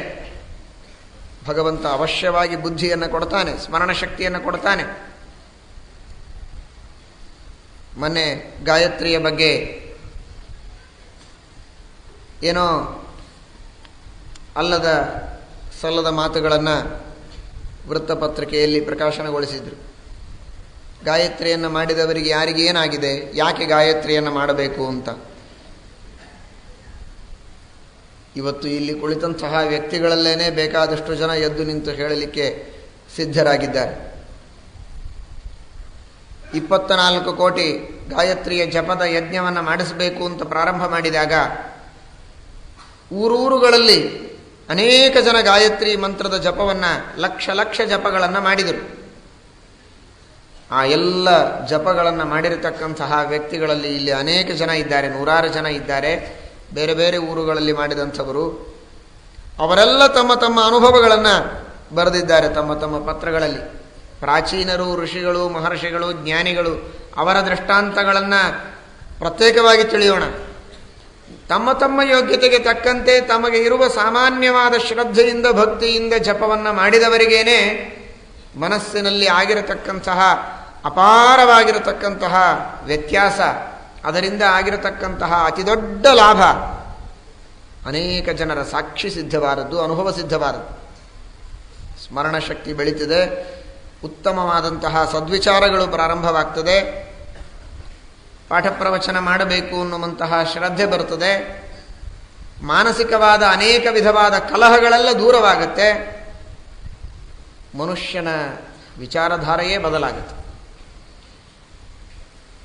ಭಗವಂತ ಅವಶ್ಯವಾಗಿ ಬುದ್ಧಿಯನ್ನು ಕೊಡ್ತಾನೆ, ಸ್ಮರಣ ಶಕ್ತಿಯನ್ನು ಕೊಡ್ತಾನೆ. ಮೊನ್ನೆ ಗಾಯತ್ರಿಯ ಬಗ್ಗೆ ಏನೋ ಅಲ್ಲದ ಸಲ್ಲದ ಮಾತುಗಳನ್ನು ವೃತ್ತಪತ್ರಿಕೆಯಲ್ಲಿ ಪ್ರಕಾಶನಗೊಳಿಸಿದರು. ಗಾಯತ್ರಿಯನ್ನು ಮಾಡಿದವರಿಗೆ ಯಾರಿಗೇನಾಗಿದೆ, ಯಾಕೆ ಗಾಯತ್ರಿಯನ್ನು ಮಾಡಬೇಕು ಅಂತ. ಇವತ್ತು ಇಲ್ಲಿ ಕುಳಿತಂತಹ ವ್ಯಕ್ತಿಗಳಲ್ಲೇನೆ ಬೇಕಾದಷ್ಟು ಜನ ಎದ್ದು ನಿಂತು ಹೇಳಲಿಕ್ಕೆ ಸಿದ್ಧರಾಗಿದ್ದಾರೆ. 24 ಕೋಟಿ ಗಾಯತ್ರಿಯ ಜಪದ ಯಜ್ಞವನ್ನು ಮಾಡಿಸಬೇಕು ಅಂತ ಪ್ರಾರಂಭ ಮಾಡಿದಾಗ ಊರೂರುಗಳಲ್ಲಿ ಅನೇಕ ಜನ ಗಾಯತ್ರಿ ಮಂತ್ರದ ಜಪವನ್ನು ಲಕ್ಷ ಜಪಗಳನ್ನು ಮಾಡಿದರು. ಆ ಎಲ್ಲ ಜಪಗಳನ್ನು ಮಾಡಿರತಕ್ಕಂತಹ ವ್ಯಕ್ತಿಗಳಲ್ಲಿ ಇಲ್ಲಿ ಅನೇಕ ಜನ ಇದ್ದಾರೆ, ನೂರಾರು ಜನ ಇದ್ದಾರೆ, ಬೇರೆ ಬೇರೆ ಊರುಗಳಲ್ಲಿ ಮಾಡಿದಂಥವರು. ಅವರೆಲ್ಲ ತಮ್ಮ ತಮ್ಮ ಅನುಭವಗಳನ್ನು ಬರೆದಿದ್ದಾರೆ ತಮ್ಮ ತಮ್ಮ ಪತ್ರಗಳಲ್ಲಿ. ಪ್ರಾಚೀನರು, ಋಷಿಗಳು, ಮಹರ್ಷಿಗಳು, ಜ್ಞಾನಿಗಳು, ಅವರ ದೃಷ್ಟಾಂತಗಳನ್ನು ಪ್ರತ್ಯೇಕವಾಗಿ ತಿಳಿಯೋಣ. ತಮ್ಮ ತಮ್ಮ ಯೋಗ್ಯತೆಗೆ ತಕ್ಕಂತೆ ತಮಗೆ ಇರುವ ಸಾಮಾನ್ಯವಾದ ಶ್ರದ್ಧೆಯಿಂದ ಭಕ್ತಿಯಿಂದ ಜಪವನ್ನು ಮಾಡಿದವರಿಗೇನೆ ಮನಸ್ಸಿನಲ್ಲಿ ಆಗಿರತಕ್ಕಂತಹ ಅಪಾರವಾಗಿರತಕ್ಕಂತಹ ವ್ಯತ್ಯಾಸ, ಅದರಿಂದ ಆಗಿರತಕ್ಕಂತಹ ಅತಿದೊಡ್ಡ ಲಾಭ ಅನೇಕ ಜನರ ಸಾಕ್ಷಿ ಸಿದ್ಧವಾದದ್ದು, ಅನುಭವ ಸಿದ್ಧವಾದದ್ದು. ಸ್ಮರಣ ಶಕ್ತಿ ಬೆಳೀತಿದೆ, ಉತ್ತಮವಾದಂತಹ ಸದ್ವಿಚಾರಗಳು ಪ್ರಾರಂಭವಾಗ್ತದೆ, ಪಾಠ ಪ್ರವಚನ ಮಾಡಬೇಕು ಅನ್ನುವಂತಹ ಶ್ರದ್ಧೆ ಬರುತ್ತದೆ, ಮಾನಸಿಕವಾದ ಅನೇಕ ವಿಧವಾದ ಕಲಹಗಳೆಲ್ಲ ದೂರವಾಗುತ್ತೆ, ಮನುಷ್ಯನ ವಿಚಾರಧಾರೆಯೇ ಬದಲಾಗುತ್ತೆ.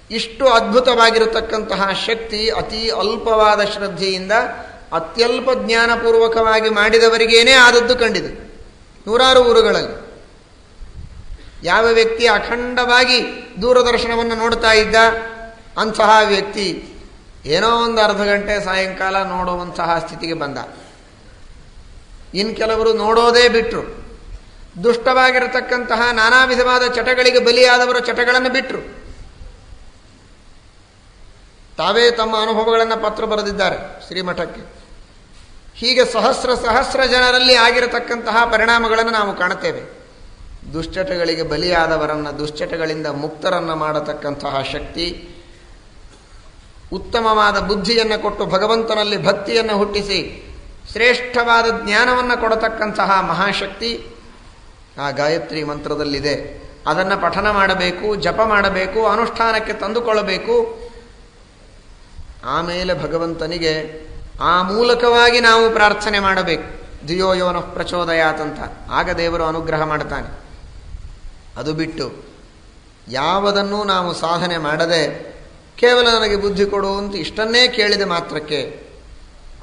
ಇಷ್ಟು ಅದ್ಭುತವಾಗಿರತಕ್ಕಂತಹ ಶಕ್ತಿ ಅತಿ ಅಲ್ಪವಾದ ಶ್ರದ್ಧೆಯಿಂದ ಅತ್ಯಲ್ಪ ಜ್ಞಾನಪೂರ್ವಕವಾಗಿ ಮಾಡಿದವರಿಗೇನೇ ಆದದ್ದು ಕಂಡಿದೆ ನೂರಾರು ಊರುಗಳಲ್ಲಿ. ಯಾವ ವ್ಯಕ್ತಿ ಅಖಂಡವಾಗಿ ದೂರದರ್ಶನವನ್ನು ನೋಡ್ತಾ ಇದ್ದ ಅಂತಹ ವ್ಯಕ್ತಿ ಏನೋ ಒಂದು ಅರ್ಧ ಗಂಟೆ ಸಾಯಂಕಾಲ ನೋಡುವಂತಹ ಸ್ಥಿತಿಗೆ ಬಂದ. ಇನ್ನು ಕೆಲವರು ನೋಡೋದೇ ಬಿಟ್ಟರು. ದುಷ್ಟವಾಗಿರತಕ್ಕಂತಹ ನಾನಾ ವಿಧವಾದ ಚಟಗಳಿಗೆ ಬಲಿಯಾದವರ ಚಟಗಳನ್ನು ಬಿಟ್ಟರು. ತಾವೇ ತಮ್ಮ ಅನುಭವಗಳನ್ನು ಪತ್ರ ಬರೆದಿದ್ದಾರೆ ಶ್ರೀಮಠಕ್ಕೆ. ಹೀಗೆ ಸಹಸ್ರ ಜನರಲ್ಲಿ ಆಗಿರತಕ್ಕಂತಹ ಪರಿಣಾಮಗಳನ್ನು ನಾವು ಕಾಣುತ್ತೇವೆ. ದುಶ್ಚಟಗಳಿಗೆ ಬಲಿಯಾದವರನ್ನು ದುಶ್ಚಟಗಳಿಂದ ಮುಕ್ತರನ್ನು ಮಾಡತಕ್ಕಂತಹ ಶಕ್ತಿ, ಉತ್ತಮವಾದ ಬುದ್ಧಿಯನ್ನು ಕೊಟ್ಟು ಭಗವಂತನಲ್ಲಿ ಭಕ್ತಿಯನ್ನು ಹುಟ್ಟಿಸಿ ಶ್ರೇಷ್ಠವಾದ ಜ್ಞಾನವನ್ನು ಕೊಡತಕ್ಕಂತಹ ಮಹಾಶಕ್ತಿ ಆ ಗಾಯತ್ರಿ ಮಂತ್ರದಲ್ಲಿದೆ. ಅದನ್ನು ಪಠನ ಮಾಡಬೇಕು, ಜಪ ಮಾಡಬೇಕು, ಅನುಷ್ಠಾನಕ್ಕೆ ತಂದುಕೊಳ್ಳಬೇಕು. ಆಮೇಲೆ ಭಗವಂತನಿಗೆ ಆ ಮೂಲಕವಾಗಿ ನಾವು ಪ್ರಾರ್ಥನೆ ಮಾಡಬೇಕು. ಧಿಯೋ ಯೋನಃ ಪ್ರಚೋದಯಾತ್ ಅಂತ. ಆಗ ದೇವರು ಅನುಗ್ರಹ ಮಾಡ್ತಾನೆ. ಅದು ಬಿಟ್ಟು ಯಾವುದನ್ನೂ ನಾವು ಸಾಧನೆ ಮಾಡದೆ ಕೇವಲ ನನಗೆ ಬುದ್ಧಿ ಕೊಡು ಅಂತ ಇಷ್ಟನ್ನೇ ಕೇಳಿದ ಮಾತ್ರಕ್ಕೆ,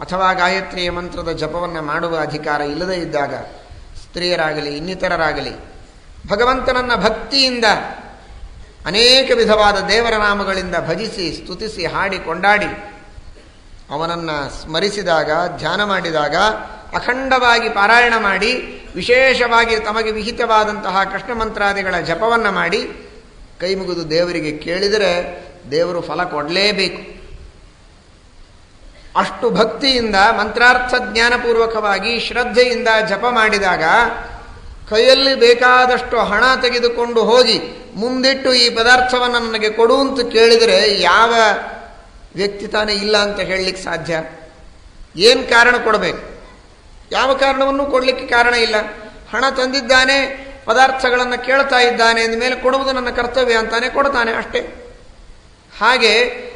ಅಥವಾ ಗಾಯತ್ರಿಯ ಮಂತ್ರದ ಜಪವನ್ನು ಮಾಡುವ ಅಧಿಕಾರ ಇಲ್ಲದೇ ಇದ್ದಾಗ ಸ್ತ್ರೀಯರಾಗಲಿ ಇನ್ನಿತರರಾಗಲಿ ಭಗವಂತನನ್ನು ಭಕ್ತಿಯಿಂದ ಅನೇಕ ವಿಧವಾದ ದೇವರ ನಾಮಗಳಿಂದ ಭಜಿಸಿ ಸ್ತುತಿಸಿ ಹಾಡಿ ಕೊಂಡಾಡಿ ಅವನನ್ನು ಸ್ಮರಿಸಿದಾಗ, ಧ್ಯಾನ ಮಾಡಿದಾಗ, ಅಖಂಡವಾಗಿ ಪಾರಾಯಣ ಮಾಡಿ, ವಿಶೇಷವಾಗಿ ತಮಗೆ ವಿಹಿತವಾದಂತಹ ಕೃಷ್ಣ ಮಂತ್ರಾದಿಗಳ ಜಪವನ್ನು ಮಾಡಿ ಕೈ ಮುಗಿದು ದೇವರಿಗೆ ಕೇಳಿದರೆ ದೇವರು ಫಲ ಕೊಡಲೇಬೇಕು. ಅಷ್ಟು ಭಕ್ತಿಯಿಂದ ಮಂತ್ರಾರ್ಥ ಜ್ಞಾನಪೂರ್ವಕವಾಗಿ ಶ್ರದ್ಧೆಯಿಂದ ಜಪ ಮಾಡಿದಾಗ ಕೈಯಲ್ಲಿ ಬೇಕಾದಷ್ಟು ಹಣ ತೆಗೆದುಕೊಂಡು ಹೋಗಿ ಮುಂದಿಟ್ಟು ಈ ಪದಾರ್ಥವನ್ನು ನನಗೆ ಕೊಡು ಅಂತ ಕೇಳಿದರೆ ಯಾವ ವ್ಯಕ್ತಿ ತಾನೇ ಇಲ್ಲ ಅಂತ ಹೇಳಲಿಕ್ಕೆ ಸಾಧ್ಯ? ಏನು ಕಾರಣ ಕೊಡಬೇಕು? ಯಾವ ಕಾರಣವನ್ನೂ ಕೊಡಲಿಕ್ಕೆ ಕಾರಣ ಇಲ್ಲ. ಹಣ ತಂದಿದ್ದಾನೆ, ಪದಾರ್ಥಗಳನ್ನು ಕೇಳ್ತಾ ಇದ್ದಾನೆ ಅಂದಮೇಲೆ ಕೊಡುವುದು ನನ್ನ ಕರ್ತವ್ಯ ಅಂತಾನೆ ಕೊಡ್ತಾನೆ, ಅಷ್ಟೇ. ಹಾಗೆ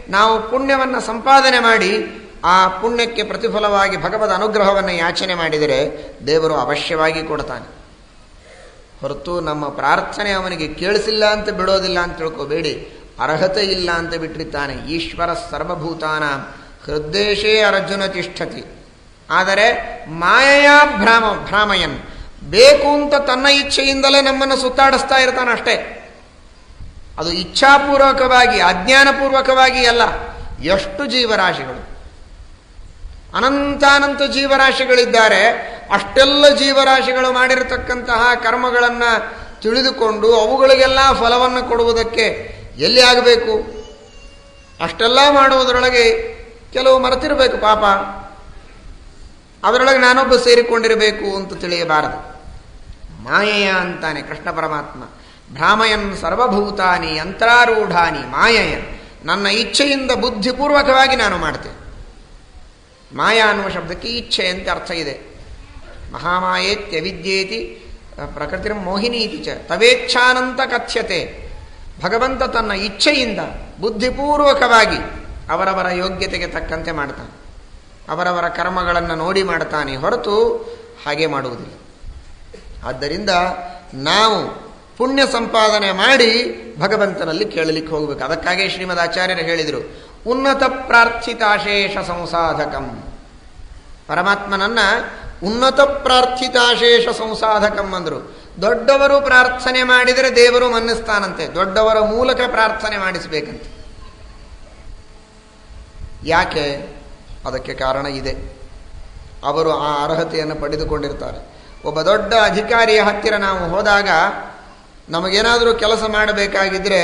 ನಾವು ಪುಣ್ಯವನ್ನು ಸಂಪಾದನೆ ಮಾಡಿ ಆ ಪುಣ್ಯಕ್ಕೆ ಪ್ರತಿಫಲವಾಗಿ ಭಗವದ್ ಅನುಗ್ರಹವನ್ನು ಯಾಚನೆ ಮಾಡಿದರೆ ದೇವರು ಅವಶ್ಯವಾಗಿ ಕೊಡ್ತಾನೆ. ಹೊರತು ನಮ್ಮ ಪ್ರಾರ್ಥನೆ ಅವನಿಗೆ ಕೇಳಿಸಿಲ್ಲ ಅಂತ ಬಿಡೋದಿಲ್ಲ ಅಂತ ತಿಳ್ಕೋಬೇಡಿ. ಅರ್ಹತೆ ಇಲ್ಲ ಅಂತ ಬಿಟ್ಟಿರ್ತಾನೆ. ಈಶ್ವರ ಸರ್ವಭೂತಾನ ಹೃದ್ದೇಶೇ ಅರ್ಜುನ ತಿಷ್ಠತಿ. ಆದರೆ ಮಾಯೆಯ ಭ್ರಾಮಯನ್, ಬೇಕು ಅಂತ ತನ್ನ ಇಚ್ಛೆಯಿಂದಲೇ ನಮ್ಮನ್ನು ಸುತ್ತಾಡಿಸ್ತಾ ಇರ್ತಾನೆ ಅಷ್ಟೇ. ಅದು ಇಚ್ಛಾಪೂರ್ವಕವಾಗಿ ಅಜ್ಞಾನಪೂರ್ವಕವಾಗಿ ಅಲ್ಲ. ಎಷ್ಟು ಜೀವರಾಶಿಗಳು, ಅನಂತಾನಂತ ಜೀವರಾಶಿಗಳಿದ್ದಾರೆ. ಅಷ್ಟೆಲ್ಲ ಜೀವರಾಶಿಗಳು ಮಾಡಿರತಕ್ಕಂತಹ ಕರ್ಮಗಳನ್ನು ತಿಳಿದುಕೊಂಡು ಅವುಗಳಿಗೆಲ್ಲ ಫಲವನ್ನು ಕೊಡುವುದಕ್ಕೆ ಎಲ್ಲಿ ಆಗಬೇಕು? ಅಷ್ಟೆಲ್ಲ ಮಾಡುವುದರೊಳಗೆ ಕೆಲವು ಮರೆತಿರಬೇಕು ಪಾಪ. ಅದರೊಳಗೆ ನಾನೊಬ್ಬ ಸೇರಿಕೊಂಡಿರಬೇಕು ಅಂತ ತಿಳಿಯಬಾರದು. ಮಾಯೆಯ ಅಂತಾನೆ ಕೃಷ್ಣ ಪರಮಾತ್ಮ. ಭ್ರಾಮಯನ್ ಸರ್ವಭೂತಾನಿ ಯಂತ್ರಾರೂಢಾನಿ ಮಾಯೆಯ. ನನ್ನ ಇಚ್ಛೆಯಿಂದ ಬುದ್ಧಿಪೂರ್ವಕವಾಗಿ ನಾನು ಮಾಡ್ತೇನೆ. ಮಾಯಾ ಅನ್ನುವ ಶಬ್ದಕ್ಕೆ ಇಚ್ಛೆ ಅಂತ ಅರ್ಥ ಇದೆ. ಮಹಾಮಾಯೇತ್ಯವಿದ್ಯೇತಿ ಪ್ರಕೃತಿರ ಮೋಹಿನೀತಿ ಚ ತವೇಚ್ಛಾನಂತ ಕಥ್ಯತೆ. ಭಗವಂತ ತನ್ನ ಇಚ್ಛೆಯಿಂದ ಬುದ್ಧಿಪೂರ್ವಕವಾಗಿ ಅವರವರ ಯೋಗ್ಯತೆಗೆ ತಕ್ಕಂತೆ ಮಾಡ್ತಾನೆ. ಅವರವರ ಕರ್ಮಗಳನ್ನು ನೋಡಿ ಮಾಡ್ತಾನೆ, ಹೊರತು ಹಾಗೆ ಮಾಡುವುದಿಲ್ಲ. ಆದ್ದರಿಂದ ನಾವು ಪುಣ್ಯ ಸಂಪಾದನೆ ಮಾಡಿ ಭಗವಂತನಲ್ಲಿ ಕೇಳಲಿಕ್ಕೆ ಹೋಗಬೇಕು. ಅದಕ್ಕಾಗಿ ಶ್ರೀಮದ್ ಆಚಾರ್ಯರು ಹೇಳಿದರು, ಉನ್ನತ ಪ್ರಾರ್ಥಿತಾಶೇಷ ಸಂಸಾಧಕಂ. ಪರಮಾತ್ಮನನ್ನ ಉನ್ನತ ಪ್ರಾರ್ಥಿತಾಶೇಷ ಸಂಸಾಧಕಂ ಅಂದರು. ದೊಡ್ಡವರು ಪ್ರಾರ್ಥನೆ ಮಾಡಿದರೆ ದೇವರು ಮನ್ನಿಸ್ತಾನಂತೆ. ದೊಡ್ಡವರ ಮೂಲಕ ಪ್ರಾರ್ಥನೆ ಮಾಡಿಸಬೇಕಂತೆ. ಯಾಕೆ? ಅದಕ್ಕೆ ಕಾರಣ ಇದೆ. ಅವರು ಆ ಅರ್ಹತೆಯನ್ನು ಪಡೆದುಕೊಂಡಿರ್ತಾರೆ. ಒಬ್ಬ ದೊಡ್ಡ ಅಧಿಕಾರಿಯ ಹತ್ತಿರ ನಾವು ಹೋದಾಗ ನಮಗೇನಾದರೂ ಕೆಲಸ ಮಾಡಬೇಕಾಗಿದ್ದರೆ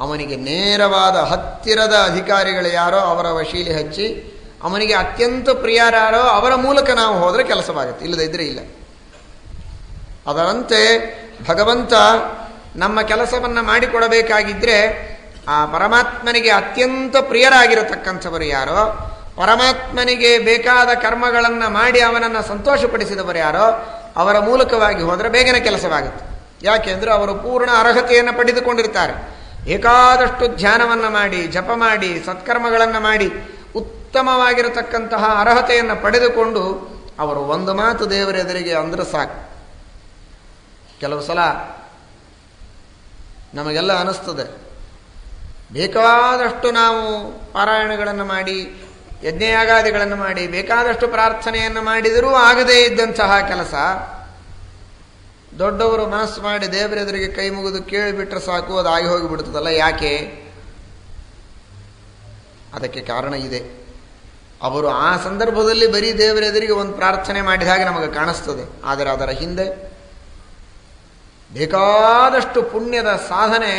ಅವನಿಗೆ ನೇರವಾದ ಹತ್ತಿರದ ಅಧಿಕಾರಿಗಳು ಯಾರೋ ಅವರ ವಶೀಲಿ ಹಚ್ಚಿ, ಅವನಿಗೆ ಅತ್ಯಂತ ಪ್ರಿಯರಾರೋ ಅವರ ಮೂಲಕ ನಾವು ಹೋದರೆ ಕೆಲಸವಾಗುತ್ತೆ, ಇಲ್ಲದೇ ಇದ್ರೆ ಇಲ್ಲ. ಅದರಂತೆ ಭಗವಂತ ನಮ್ಮ ಕೆಲಸವನ್ನು ಮಾಡಿಕೊಡಬೇಕಾಗಿದ್ದರೆ ಆ ಪರಮಾತ್ಮನಿಗೆ ಅತ್ಯಂತ ಪ್ರಿಯರಾಗಿರತಕ್ಕಂಥವರು ಯಾರೋ, ಪರಮಾತ್ಮನಿಗೆ ಬೇಕಾದ ಕರ್ಮಗಳನ್ನು ಮಾಡಿ ಅವನನ್ನು ಸಂತೋಷಪಡಿಸಿದವರು ಯಾರೋ ಅವರ ಮೂಲಕವಾಗಿ ಹೋದರೆ ಬೇಗನೆ ಕೆಲಸವಾಗುತ್ತೆ. ಯಾಕೆಂದರೆ ಅವರು ಪೂರ್ಣ ಅರ್ಹತೆಯನ್ನು ಪಡೆದುಕೊಂಡಿರ್ತಾರೆ. ಬೇಕಾದಷ್ಟು ಧ್ಯಾನವನ್ನು ಮಾಡಿ, ಜಪ ಮಾಡಿ, ಸತ್ಕರ್ಮಗಳನ್ನು ಮಾಡಿ ಉತ್ತಮವಾಗಿರತಕ್ಕಂತಹ ಅರ್ಹತೆಯನ್ನು ಪಡೆದುಕೊಂಡು ಅವರು ಒಂದು ಮಾತು ದೇವರ ಎದುರಿಗೆ ಅಂದ್ರೆ ಸಾಕು. ಕೆಲವು ಸಲ ನಮಗೆಲ್ಲ ಅನಿಸ್ತದೆ, ಬೇಕಾದಷ್ಟು ನಾವು ಪಾರಾಯಣಗಳನ್ನು ಮಾಡಿ, ಯಜ್ಞಯಾಗಾದಿಗಳನ್ನು ಮಾಡಿ, ಬೇಕಾದಷ್ಟು ಪ್ರಾರ್ಥನೆಯನ್ನು ಮಾಡಿದರೂ ಆಗದೇ ಇದ್ದಂತಹ ಕೆಲಸ ದೊಡ್ಡವರು ಮನಸ್ಸು ಮಾಡಿ ದೇವರ ಎದುರಿಗೆ ಕೈ ಮುಗಿದು ಕೇಳಿಬಿಟ್ರೆ ಸಾಕು, ಅದು ಆಗಿ ಹೋಗಿಬಿಡ್ತದಲ್ಲ. ಯಾಕೆ? ಅದಕ್ಕೆ ಕಾರಣ ಇದೆ. ಅವರು ಆ ಸಂದರ್ಭದಲ್ಲಿ ಬರೀ ದೇವರ ಎದುರಿಗೆ ಒಂದು ಪ್ರಾರ್ಥನೆ ಮಾಡಿದ ಹಾಗೆ ನಮಗೆ ಕಾಣಿಸ್ತದೆ. ಆದರೆ ಅದರ ಹಿಂದೆ ಬೇಕಾದಷ್ಟು ಪುಣ್ಯದ ಸಾಧನೆ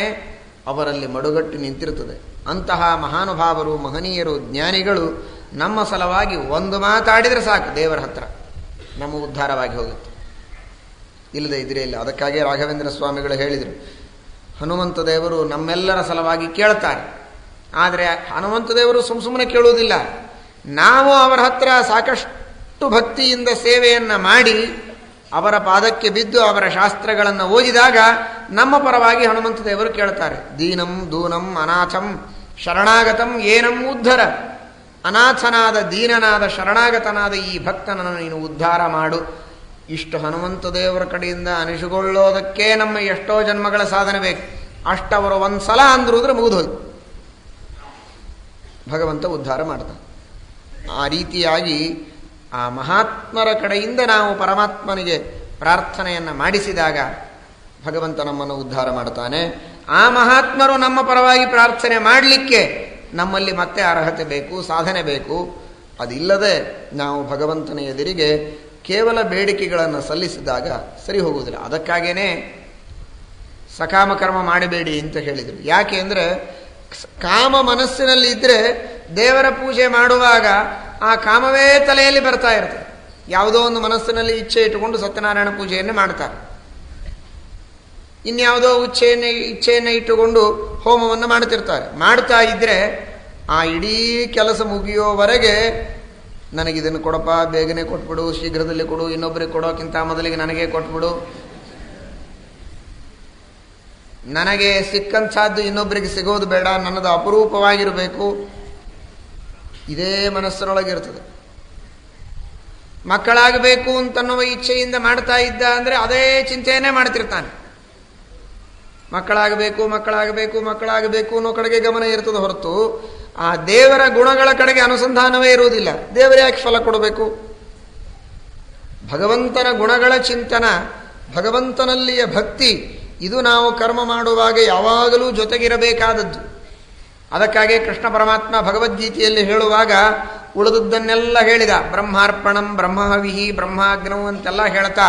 ಅವರಲ್ಲಿ ಮಡುಗಟ್ಟಿ ನಿಂತಿರುತ್ತದೆ. ಅಂತಹ ಮಹಾನುಭಾವರು, ಮಹನೀಯರು, ಜ್ಞಾನಿಗಳು ನಮ್ಮ ಸಲವಾಗಿ ಒಂದು ಮಾತಾಡಿದರೆ ಸಾಕು, ದೇವರ ಹತ್ರ ನಮ್ಮ ಉದ್ಧಾರವಾಗಿ ಹೋಗುತ್ತೆ. ಇಲ್ಲದೆ ಇದ್ರೆ ಇಲ್ಲ. ಅದಕ್ಕಾಗಿ ರಾಘವೇಂದ್ರ ಸ್ವಾಮಿಗಳು ಹೇಳಿದರು, ಹನುಮಂತ ದೇವರು ನಮ್ಮೆಲ್ಲರ ಸಲವಾಗಿ ಕೇಳ್ತಾರೆ. ಆದರೆ ಹನುಮಂತ ದೇವರು ಸುಮ್ಮನೆ ಕೇಳುವುದಿಲ್ಲ. ನಾವು ಅವರ ಹತ್ರ ಸಾಕಷ್ಟು ಭಕ್ತಿಯಿಂದ ಸೇವೆಯನ್ನು ಮಾಡಿ ಅವರ ಪಾದಕ್ಕೆ ಬಿದ್ದು ಅವರ ಶಾಸ್ತ್ರಗಳನ್ನು ಓದಿದಾಗ ನಮ್ಮ ಪರವಾಗಿ ಹನುಮಂತ ದೇವರು ಕೇಳ್ತಾರೆ. ದೀನಂ ದೂನಂ ಅನಾಥಂ ಶರಣಾಗತಂ ಏನಂ ಉದ್ಧರ. ಅನಾಥನಾದ, ದೀನನಾದ, ಶರಣಾಗತನಾದ ಈ ಭಕ್ತನನ್ನು ನೀನು ಉದ್ಧಾರ ಮಾಡು. ಇಷ್ಟು ಹನುಮಂತ ದೇವರ ಕಡೆಯಿಂದ ಅನಿಸಿಕೊಳ್ಳೋದಕ್ಕೆ ನಮ್ಮ ಎಷ್ಟೋ ಜನ್ಮಗಳ ಸಾಧನೆ ಬೇಕು. ಅಷ್ಟವರು ಒಂದು ಸಲ ಅಂದ್ರುದ್ರೆ ಮುಗಿದೋಯ್ತು, ಭಗವಂತ ಉದ್ಧಾರ ಮಾಡ್ತಾನೆ. ಆ ರೀತಿಯಾಗಿ ಆ ಮಹಾತ್ಮರ ಕಡೆಯಿಂದ ನಾವು ಪರಮಾತ್ಮನಿಗೆ ಪ್ರಾರ್ಥನೆಯನ್ನು ಮಾಡಿಸಿದಾಗ ಭಗವಂತ ನಮ್ಮನ್ನು ಉದ್ಧಾರ ಮಾಡ್ತಾನೆ. ಆ ಮಹಾತ್ಮರು ನಮ್ಮ ಪರವಾಗಿ ಪ್ರಾರ್ಥನೆ ಮಾಡಲಿಕ್ಕೆ ನಮ್ಮಲ್ಲಿ ಮತ್ತೆ ಅರ್ಹತೆ ಬೇಕು, ಸಾಧನೆ ಬೇಕು. ಅದಿಲ್ಲದೆ ನಾವು ಭಗವಂತನ ಎದುರಿಗೆ ಕೇವಲ ಬೇಡಿಕೆಗಳನ್ನು ಸಲ್ಲಿಸಿದಾಗ ಸರಿ ಹೋಗುವುದಿಲ್ಲ. ಅದಕ್ಕಾಗೇನೆ ಸಕಾಮ ಕರ್ಮ ಮಾಡಬೇಡಿ ಅಂತ ಹೇಳಿದರು. ಯಾಕೆ ಅಂದರೆ ಕಾಮ ಮನಸ್ಸಿನಲ್ಲಿ ಇದ್ದರೆ ದೇವರ ಪೂಜೆ ಮಾಡುವಾಗ ಆ ಕಾಮವೇ ತಲೆಯಲ್ಲಿ ಬರ್ತಾ ಇರ್ತದೆ. ಯಾವುದೋ ಒಂದು ಮನಸ್ಸಿನಲ್ಲಿ ಇಚ್ಛೆ ಇಟ್ಟುಕೊಂಡು ಸತ್ಯನಾರಾಯಣ ಪೂಜೆಯನ್ನು ಮಾಡ್ತಾರೆ. ಇನ್ಯಾವುದೋ ಇಚ್ಛೆಯನ್ನು ಇಟ್ಟುಕೊಂಡು ಹೋಮವನ್ನು ಮಾಡ್ತಿರ್ತಾರೆ. ಮಾಡ್ತಾ ಇದ್ದರೆ ಆ ಇಡೀ ಕೆಲಸ ಮುಗಿಯೋವರೆಗೆ ನನಗಿದನ್ನು ಕೊಡಪ್ಪ, ಬೇಗನೆ ಕೊಟ್ಬಿಡು, ಶೀಘ್ರದಲ್ಲಿ ಕೊಡು, ಇನ್ನೊಬ್ಬರಿಗೆ ಕೊಡೋಕ್ಕಿಂತ ಮೊದಲಿಗೆ ನನಗೆ ಕೊಟ್ಬಿಡು, ನನಗೆ ಸಿಕ್ಕಂಥದ್ದು ಇನ್ನೊಬ್ಬರಿಗೆ ಸಿಗೋದು ಬೇಡ, ನನ್ನದು ಅಪರೂಪವಾಗಿರಬೇಕು, ಇದೇ ಮನಸ್ಸಿನೊಳಗಿರ್ತದೆ. ಮಕ್ಕಳಾಗಬೇಕು ಅಂತನ್ನುವ ಇಚ್ಛೆಯಿಂದ ಮಾಡ್ತಾ ಇದ್ದ ಅಂದರೆ ಅದೇ ಚಿಂತೆಯನ್ನೇ ಮಾಡ್ತಿರ್ತಾನೆ. ಮಕ್ಕಳಾಗಬೇಕು ಮಕ್ಕಳಾಗಬೇಕು ಮಕ್ಕಳಾಗಬೇಕು ಅನ್ನೋ ಕಡೆಗೆ ಗಮನ ಇರ್ತದೆ ಹೊರತು ಆ ದೇವರ ಗುಣಗಳ ಕಡೆಗೆ ಅನುಸಂಧಾನವೇ ಇರುವುದಿಲ್ಲ. ದೇವರೇ ಯಾಕೆ ಫಲ ಕೊಡಬೇಕು? ಭಗವಂತನ ಗುಣಗಳ ಚಿಂತನ, ಭಗವಂತನಲ್ಲಿಯ ಭಕ್ತಿ, ಇದು ನಾವು ಕರ್ಮ ಮಾಡುವಾಗ ಯಾವಾಗಲೂ ಜೊತೆಗಿರಬೇಕಾದದ್ದು. ಅದಕ್ಕಾಗಿ ಕೃಷ್ಣ ಪರಮಾತ್ಮ ಭಗವದ್ಗೀತೆಯಲ್ಲಿ ಹೇಳುವಾಗ ಉಳಿದದ್ದನ್ನೆಲ್ಲ ಹೇಳಿದ. ಬ್ರಹ್ಮಾರ್ಪಣಂ ಬ್ರಹ್ಮಹವಿಹಿ ಬ್ರಹ್ಮಾಗ್ನೌ ಅಂತೆಲ್ಲ ಹೇಳ್ತಾ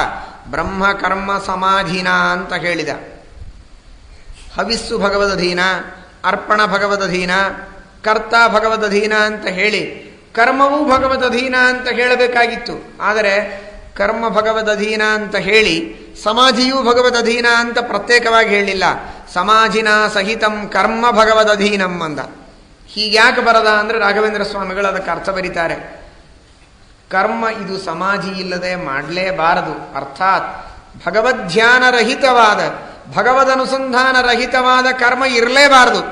ಬ್ರಹ್ಮ ಕರ್ಮ ಸಮಾಧಿನ ಅಂತ ಹೇಳಿದ. ಹವಿಸ್ಸು ಭಗವದಧೀನ, ಅರ್ಪಣ ಭಗವದಧೀನ, ಕರ್ತ ಭಗವದಧೀನ ಅಂತ ಹೇಳಿ ಕರ್ಮವೂ ಭಗವದಧೀನ ಅಂತ ಹೇಳಬೇಕಾಗಿತ್ತು. ಆದರೆ ಕರ್ಮ ಭಗವದಧೀನ ಅಂತ ಹೇಳಿ ಸಮಾಧಿಯೂ ಭಗವದಧೀನ ಅಂತ ಪ್ರತ್ಯೇಕವಾಗಿ ಹೇಳಿಲ್ಲ. ಸಮಾಧಿನ ಸಹಿತಂ ಕರ್ಮ ಭಗವದಧೀನಂ ಅಂದ. ಹೀಗ್ಯಾಕೆ ಬರದ ಅಂದರೆ ರಾಘವೇಂದ್ರ ಸ್ವಾಮಿಗಳು ಅದಕ್ಕೆ ಅರ್ಥ ಬರೀತಾರೆ. ಕರ್ಮ ಇದು ಸಮಾಧಿ ಇಲ್ಲದೆ ಮಾಡಲೇಬಾರದು. ಅರ್ಥಾತ್ ಭಗವದ್ಧ್ಯಾನರಹಿತವಾದ, ಭಗವದನುಸಂಧಾನ ರಹಿತವಾದ ಕರ್ಮ ಇರಲೇಬಾರದು.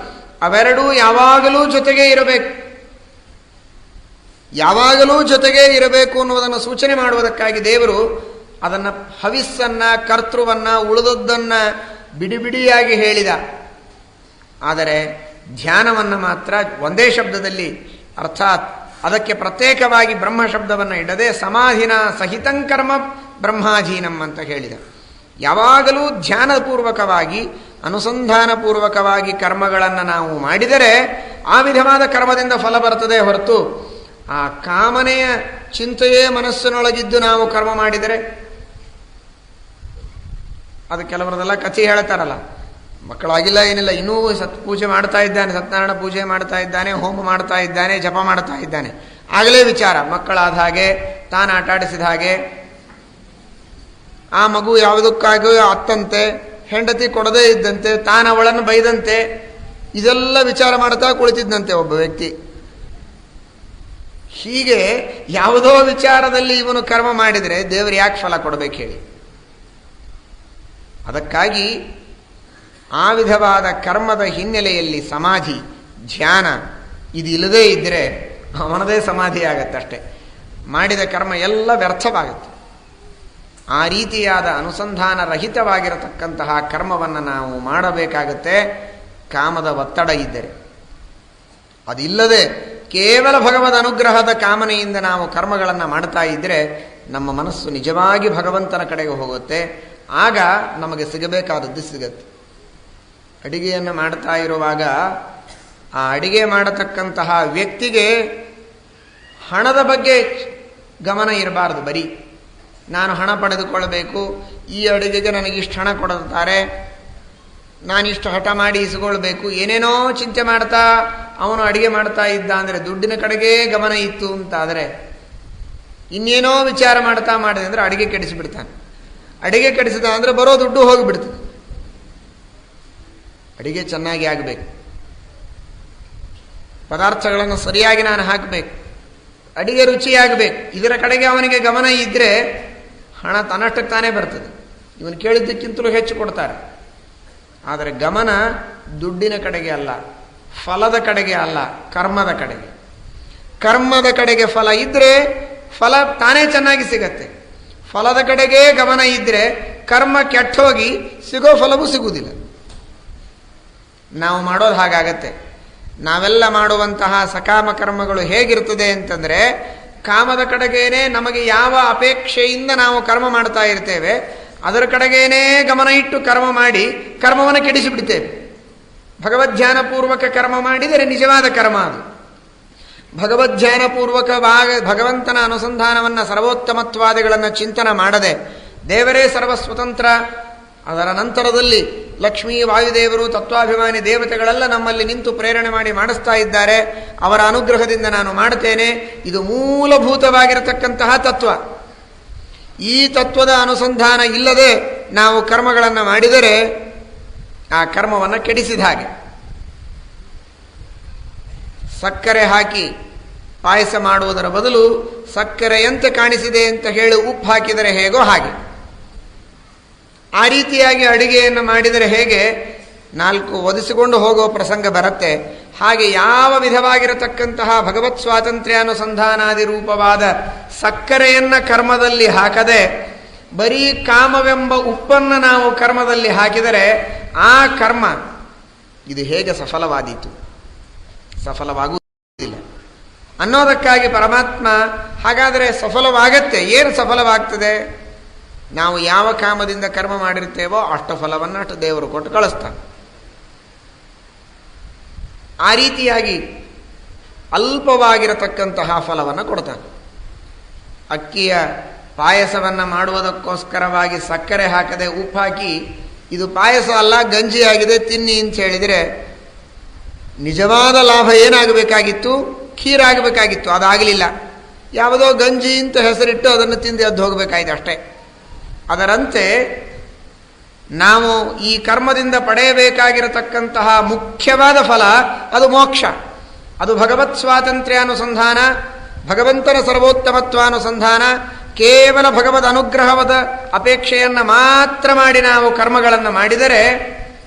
ಅವೆರಡೂ ಯಾವಾಗಲೂ ಜೊತೆಗೇ ಇರಬೇಕು. ಯಾವಾಗಲೂ ಜೊತೆಗೇ ಇರಬೇಕು ಅನ್ನುವುದನ್ನು ಸೂಚನೆ ಮಾಡುವುದಕ್ಕಾಗಿ ದೇವರು ಅದನ್ನು ಹವಿಸ್ಸನ್ನ, ಕರ್ತೃವನ್ನ, ಉಳಿದದ್ದನ್ನ ಬಿಡಿ ಬಿಡಿಯಾಗಿ ಹೇಳಿದ. ಆದರೆ ಧ್ಯಾನವನ್ನು ಮಾತ್ರ ಒಂದೇ ಶಬ್ದದಲ್ಲಿ, ಅರ್ಥಾತ್ ಅದಕ್ಕೆ ಪ್ರತ್ಯೇಕವಾಗಿ ಬ್ರಹ್ಮ ಶಬ್ದವನ್ನು ಇಡದೆ ಸಮಾಧಿನ ಸಹಿತಂಕರ್ಮ ಬ್ರಹ್ಮಾಧೀನಂ ಅಂತ ಹೇಳಿದ. ಯಾವಾಗಲೂ ಧ್ಯಾನಪೂರ್ವಕವಾಗಿ ಅನುಸಂಧಾನಪೂರ್ವಕವಾಗಿ ಕರ್ಮಗಳನ್ನು ನಾವು ಮಾಡಿದರೆ ಆ ವಿಧವಾದ ಕರ್ಮದಿಂದ ಫಲ ಬರ್ತದೆ ಹೊರತು ಆ ಕಾಮನೆಯ ಚಿಂತೆಯೇ ಮನಸ್ಸಿನೊಳಗಿದ್ದು ನಾವು ಕರ್ಮ ಮಾಡಿದರೆ, ಅದು ಕೆಲವರದೆಲ್ಲ ಕಥೆ ಹೇಳ್ತಾರಲ್ಲ, ಮಕ್ಕಳಾಗಿಲ್ಲ ಏನಿಲ್ಲ, ಇನ್ನೂ ಪೂಜೆ ಮಾಡ್ತಾ ಇದ್ದಾನೆ, ಸತ್ಯನಾರಾಯಣ ಪೂಜೆ ಮಾಡ್ತಾ ಇದ್ದಾನೆ, ಹೋಮ ಮಾಡ್ತಾ ಇದ್ದಾನೆ, ಜಪ ಮಾಡ್ತಾ ಇದ್ದಾನೆ, ಆಗಲೇ ವಿಚಾರ ಮಕ್ಕಳಾದ ಹಾಗೆ, ತಾನು ಆಟಾಡಿಸಿದ ಹಾಗೆ, ಆ ಮಗು ಯಾವುದಕ್ಕಾಗಿಯೋ ಅತ್ತಂತೆ, ಹೆಂಡತಿ ಕೊಡದೇ ಇದ್ದಂತೆ, ತಾನು ಅವಳನ್ನು ಬೈದಂತೆ, ಇದೆಲ್ಲ ವಿಚಾರ ಮಾಡ್ತಾ ಕುಳಿತಿದ್ದಂತೆ ಒಬ್ಬ ವ್ಯಕ್ತಿ. ಹೀಗೆ ಯಾವುದೋ ವಿಚಾರದಲ್ಲಿ ಇವನು ಕರ್ಮ ಮಾಡಿದರೆ ದೇವರು ಯಾಕೆ ಫಲ ಕೊಡಬೇಕು ಹೇಳಿ? ಅದಕ್ಕಾಗಿ ಆ ವಿಧವಾದ ಕರ್ಮದ ಹಿನ್ನೆಲೆಯಲ್ಲಿ ಸಮಾಧಿ, ಧ್ಯಾನ ಇದು ಇಲ್ಲದೇ ಇದ್ದರೆ ಅವನದೇ ಸಮಾಧಿ ಆಗತ್ತಷ್ಟೆ. ಮಾಡಿದ ಕರ್ಮ ಎಲ್ಲ ವ್ಯರ್ಥವಾಗುತ್ತೆ. ಆ ರೀತಿಯಾದ ಅನುಸಂಧಾನ ರಹಿತವಾಗಿರತಕ್ಕಂತಹ ಕರ್ಮವನ್ನು ನಾವು ಮಾಡಬೇಕಾಗತ್ತೆ ಕಾಮದ ಒತ್ತಡ ಇದ್ದರೆ. ಅದಿಲ್ಲದೆ ಕೇವಲ ಭಗವದ್ ಅನುಗ್ರಹದ ಕಾಮನೆಯಿಂದ ನಾವು ಕರ್ಮಗಳನ್ನು ಮಾಡ್ತಾ ಇದ್ದರೆ ನಮ್ಮ ಮನಸ್ಸು ನಿಜವಾಗಿ ಭಗವಂತನ ಕಡೆಗೆ ಹೋಗುತ್ತೆ. ಆಗ ನಮಗೆ ಸಿಗಬೇಕಾದದ್ದು ಸಿಗತ್ತೆ. ಅಡಿಗೆಯನ್ನು ಮಾಡ್ತಾ ಇರುವಾಗ ಆ ಅಡಿಗೆ ಮಾಡತಕ್ಕಂತಹ ವ್ಯಕ್ತಿಗೆ ಹಣದ ಬಗ್ಗೆ ಗಮನ ಇರಬಾರ್ದು. ಬರೀ ನಾನು ಹಣ ಪಡೆದುಕೊಳ್ಳಬೇಕು, ಈ ಅಡುಗೆಗೆ ನನಗಿಷ್ಟು ಹಣ ಕೊಡುತ್ತಾರೆ, ನಾನಿಷ್ಟು ಹಠ ಮಾಡಿ ಇಸ್ಕೊಳ್ಬೇಕು, ಏನೇನೋ ಚಿಂತೆ ಮಾಡ್ತಾ ಅವನು ಅಡಿಗೆ ಮಾಡ್ತಾ ಇದ್ದ ಅಂದರೆ ದುಡ್ಡಿನ ಕಡೆಗೇ ಗಮನ ಇತ್ತು ಅಂತಾದರೆ, ಇನ್ನೇನೋ ವಿಚಾರ ಮಾಡ್ತಾ ಮಾಡಿದೆ ಅಂದರೆ ಅಡಿಗೆ ಕೆಡಿಸಿಬಿಡ್ತಾನೆ. ಅಡಿಗೆ ಕೆಡಿಸಿದ ಅಂದರೆ ಬರೋ ದುಡ್ಡು ಹೋಗಿಬಿಡ್ತದೆ. ಅಡಿಗೆ ಚೆನ್ನಾಗಿ ಆಗಬೇಕು, ಪದಾರ್ಥಗಳನ್ನು ಸರಿಯಾಗಿ ನಾನು ಹಾಕಬೇಕು, ಅಡಿಗೆ ರುಚಿಯಾಗಬೇಕು, ಇದರ ಕಡೆಗೆ ಅವನಿಗೆ ಗಮನ ಇದ್ದರೆ ಹಣ ತನ್ನಷ್ಟಕ್ಕೆ ತಾನೇ ಬರ್ತದೆ. ಇವನು ಕೇಳಿದ್ದಕ್ಕಿಂತಲೂ ಹೆಚ್ಚು ಕೊಡ್ತಾರೆ. ಆದರೆ ಗಮನ ದುಡ್ಡಿನ ಕಡೆಗೆ ಅಲ್ಲ, ಫಲದ ಕಡೆಗೆ ಅಲ್ಲ, ಕರ್ಮದ ಕಡೆಗೆ. ಕರ್ಮದ ಕಡೆಗೆ ಫಲ ಇದ್ದರೆ ಫಲ ತಾನೇ ಚೆನ್ನಾಗಿ ಸಿಗತ್ತೆ. ಫಲದ ಕಡೆಗೆ ಗಮನ ಇದ್ದರೆ ಕರ್ಮ ಕೆಟ್ಟೋಗಿ ಸಿಗೋ ಫಲವೂ ಸಿಗುವುದಿಲ್ಲ. ನಾವು ಮಾಡೋದು ಹಾಗಾಗತ್ತೆ. ನಾವೆಲ್ಲ ಮಾಡುವಂತಹ ಸಕಾಮ ಕರ್ಮಗಳು ಹೇಗಿರ್ತದೆ ಅಂತಂದರೆ, ಕಾಮದ ಕಡೆಗೇನೆ ನಮಗೆ ಯಾವ ಅಪೇಕ್ಷೆಯಿಂದ ನಾವು ಕರ್ಮ ಮಾಡ್ತಾ ಇರ್ತೇವೆ ಅದರ ಕಡೆಗೇನೇ ಗಮನ ಇಟ್ಟು ಕರ್ಮ ಮಾಡಿ ಕರ್ಮವನ್ನು ಕೆಡಿಸಿಬಿಡ್ತೇವೆ. ಭಗವದ್ಧ್ಯಾನಪೂರ್ವಕ ಕರ್ಮ ಮಾಡಿದರೆ ನಿಜವಾದ ಕರ್ಮ ಅದು. ಭಗವದ್ಧ್ಯಾನಪೂರ್ವಕವಾಗ ಭಗವಂತನ ಅನುಸಂಧಾನವನ್ನು, ಸರ್ವೋತ್ತಮತ್ವಾದಿಗಳನ್ನು ಚಿಂತನೆ ಮಾಡದೆ ದೇವರೇ ಸರ್ವಸ್ವತಂತ್ರ, ಅದರ ನಂತರದಲ್ಲಿ ಲಕ್ಷ್ಮೀ ವಾಯುದೇವರು ತತ್ವಾಭಿಮಾನಿ ದೇವತೆಗಳೆಲ್ಲ ನಮ್ಮಲ್ಲಿ ನಿಂತು ಪ್ರೇರಣೆ ಮಾಡಿ ಮಾಡಿಸ್ತಾ ಇದ್ದಾರೆ, ಅವರ ಅನುಗ್ರಹದಿಂದ ನಾನು ಮಾಡುತ್ತೇನೆ, ಇದು ಮೂಲಭೂತವಾಗಿರತಕ್ಕಂತಹ ತತ್ವ. ಈ ತತ್ವದ ಅನುಸಂಧಾನ ಇಲ್ಲದೆ ನಾವು ಕರ್ಮಗಳನ್ನು ಮಾಡಿದರೆ ಆ ಕರ್ಮವನ್ನು ಕೆಡಿಸಿದ ಹಾಗೆ. ಸಕ್ಕರೆ ಹಾಕಿ ಪಾಯಸ ಮಾಡುವುದರ ಬದಲು ಸಕ್ಕರೆಯಂತೆ ಕಾಣಿಸಿದೆ ಅಂತ ಹೇಳಿ ಉಪ್ಪು ಹಾಕಿದರೆ ಹೇಗೋ ಹಾಗೆ. ಆ ರೀತಿಯಾಗಿ ಅಡಿಗೆಯನ್ನು ಮಾಡಿದರೆ ಹೇಗೆ 4 ಒದಿಸಿಕೊಂಡು ಹೋಗೋ ಪ್ರಸಂಗ ಬರುತ್ತೆ, ಹಾಗೆ ಯಾವ ವಿಧವಾಗಿರತಕ್ಕಂತಹ ಭಗವತ್ ಸ್ವಾತಂತ್ರ್ಯಾನುಸಂಧಾನಾದಿ ರೂಪವಾದ ಸಕ್ಕರೆಯನ್ನು ಕರ್ಮದಲ್ಲಿ ಹಾಕದೆ ಬರೀ ಕಾಮವೆಂಬ ಉಪ್ಪನ್ನು ನಾವು ಕರ್ಮದಲ್ಲಿ ಹಾಕಿದರೆ ಆ ಕರ್ಮ ಇದು ಹೇಗೆ ಸಫಲವಾದೀತು? ಸಫಲವಾಗುವುದಿಲ್ಲ ಅನ್ನೋದಕ್ಕಾಗಿ ಪರಮಾತ್ಮ ಹಾಗಾದರೆ ಸಫಲವಾಗತ್ತೆ. ಏನು ಸಫಲವಾಗ್ತದೆ? ನಾವು ಯಾವ ಕಾಮದಿಂದ ಕರ್ಮ ಮಾಡಿರ್ತೇವೋ ಅಷ್ಟು ಫಲವನ್ನು ಅಷ್ಟು ದೇವರು ಕೊಟ್ಟು ಕಳಿಸ್ತಾನೆ. ಆ ರೀತಿಯಾಗಿ ಅಲ್ಪವಾಗಿರತಕ್ಕಂತಹ ಫಲವನ್ನು ಕೊಡ್ತಾನೆ. ಅಕ್ಕಿಯ ಪಾಯಸವನ್ನು ಮಾಡುವುದಕ್ಕೋಸ್ಕರವಾಗಿ ಸಕ್ಕರೆ ಹಾಕದೆ ಉಪ್ಪು ಹಾಕಿ ಇದು ಪಾಯಸ ಅಲ್ಲ ಗಂಜಿ ಆಗಿದೆ ತಿನ್ನಿ ಅಂತ ಹೇಳಿದರೆ ನಿಜವಾದ ಲಾಭ ಏನಾಗಬೇಕಾಗಿತ್ತು? ಖೀರಾಗಬೇಕಾಗಿತ್ತು. ಅದಾಗಲಿಲ್ಲ. ಯಾವುದೋ ಗಂಜಿ ಅಂತ ಹೆಸರಿಟ್ಟು ಅದನ್ನು ತಿಂದು ಎದ್ದು ಹೋಗಬೇಕಾಗಿದೆ ಅಷ್ಟೇ. ಅದರಂತೆ ನಾವು ಈ ಕರ್ಮದಿಂದ ಪಡೆಯಬೇಕಾಗಿರತಕ್ಕಂತಹ ಮುಖ್ಯವಾದ ಫಲ ಅದು ಮೋಕ್ಷ. ಅದು ಭಗವತ್ ಸ್ವಾತಂತ್ರ್ಯಾನುಸಂಧಾನ, ಭಗವಂತನ ಸರ್ವೋತ್ತಮತ್ವಾನುಸಂಧಾನ, ಕೇವಲ ಭಗವದ್ ಅನುಗ್ರಹವಾದ ಅಪೇಕ್ಷೆಯನ್ನು ಮಾತ್ರ ಮಾಡಿ ನಾವು ಕರ್ಮಗಳನ್ನು ಮಾಡಿದರೆ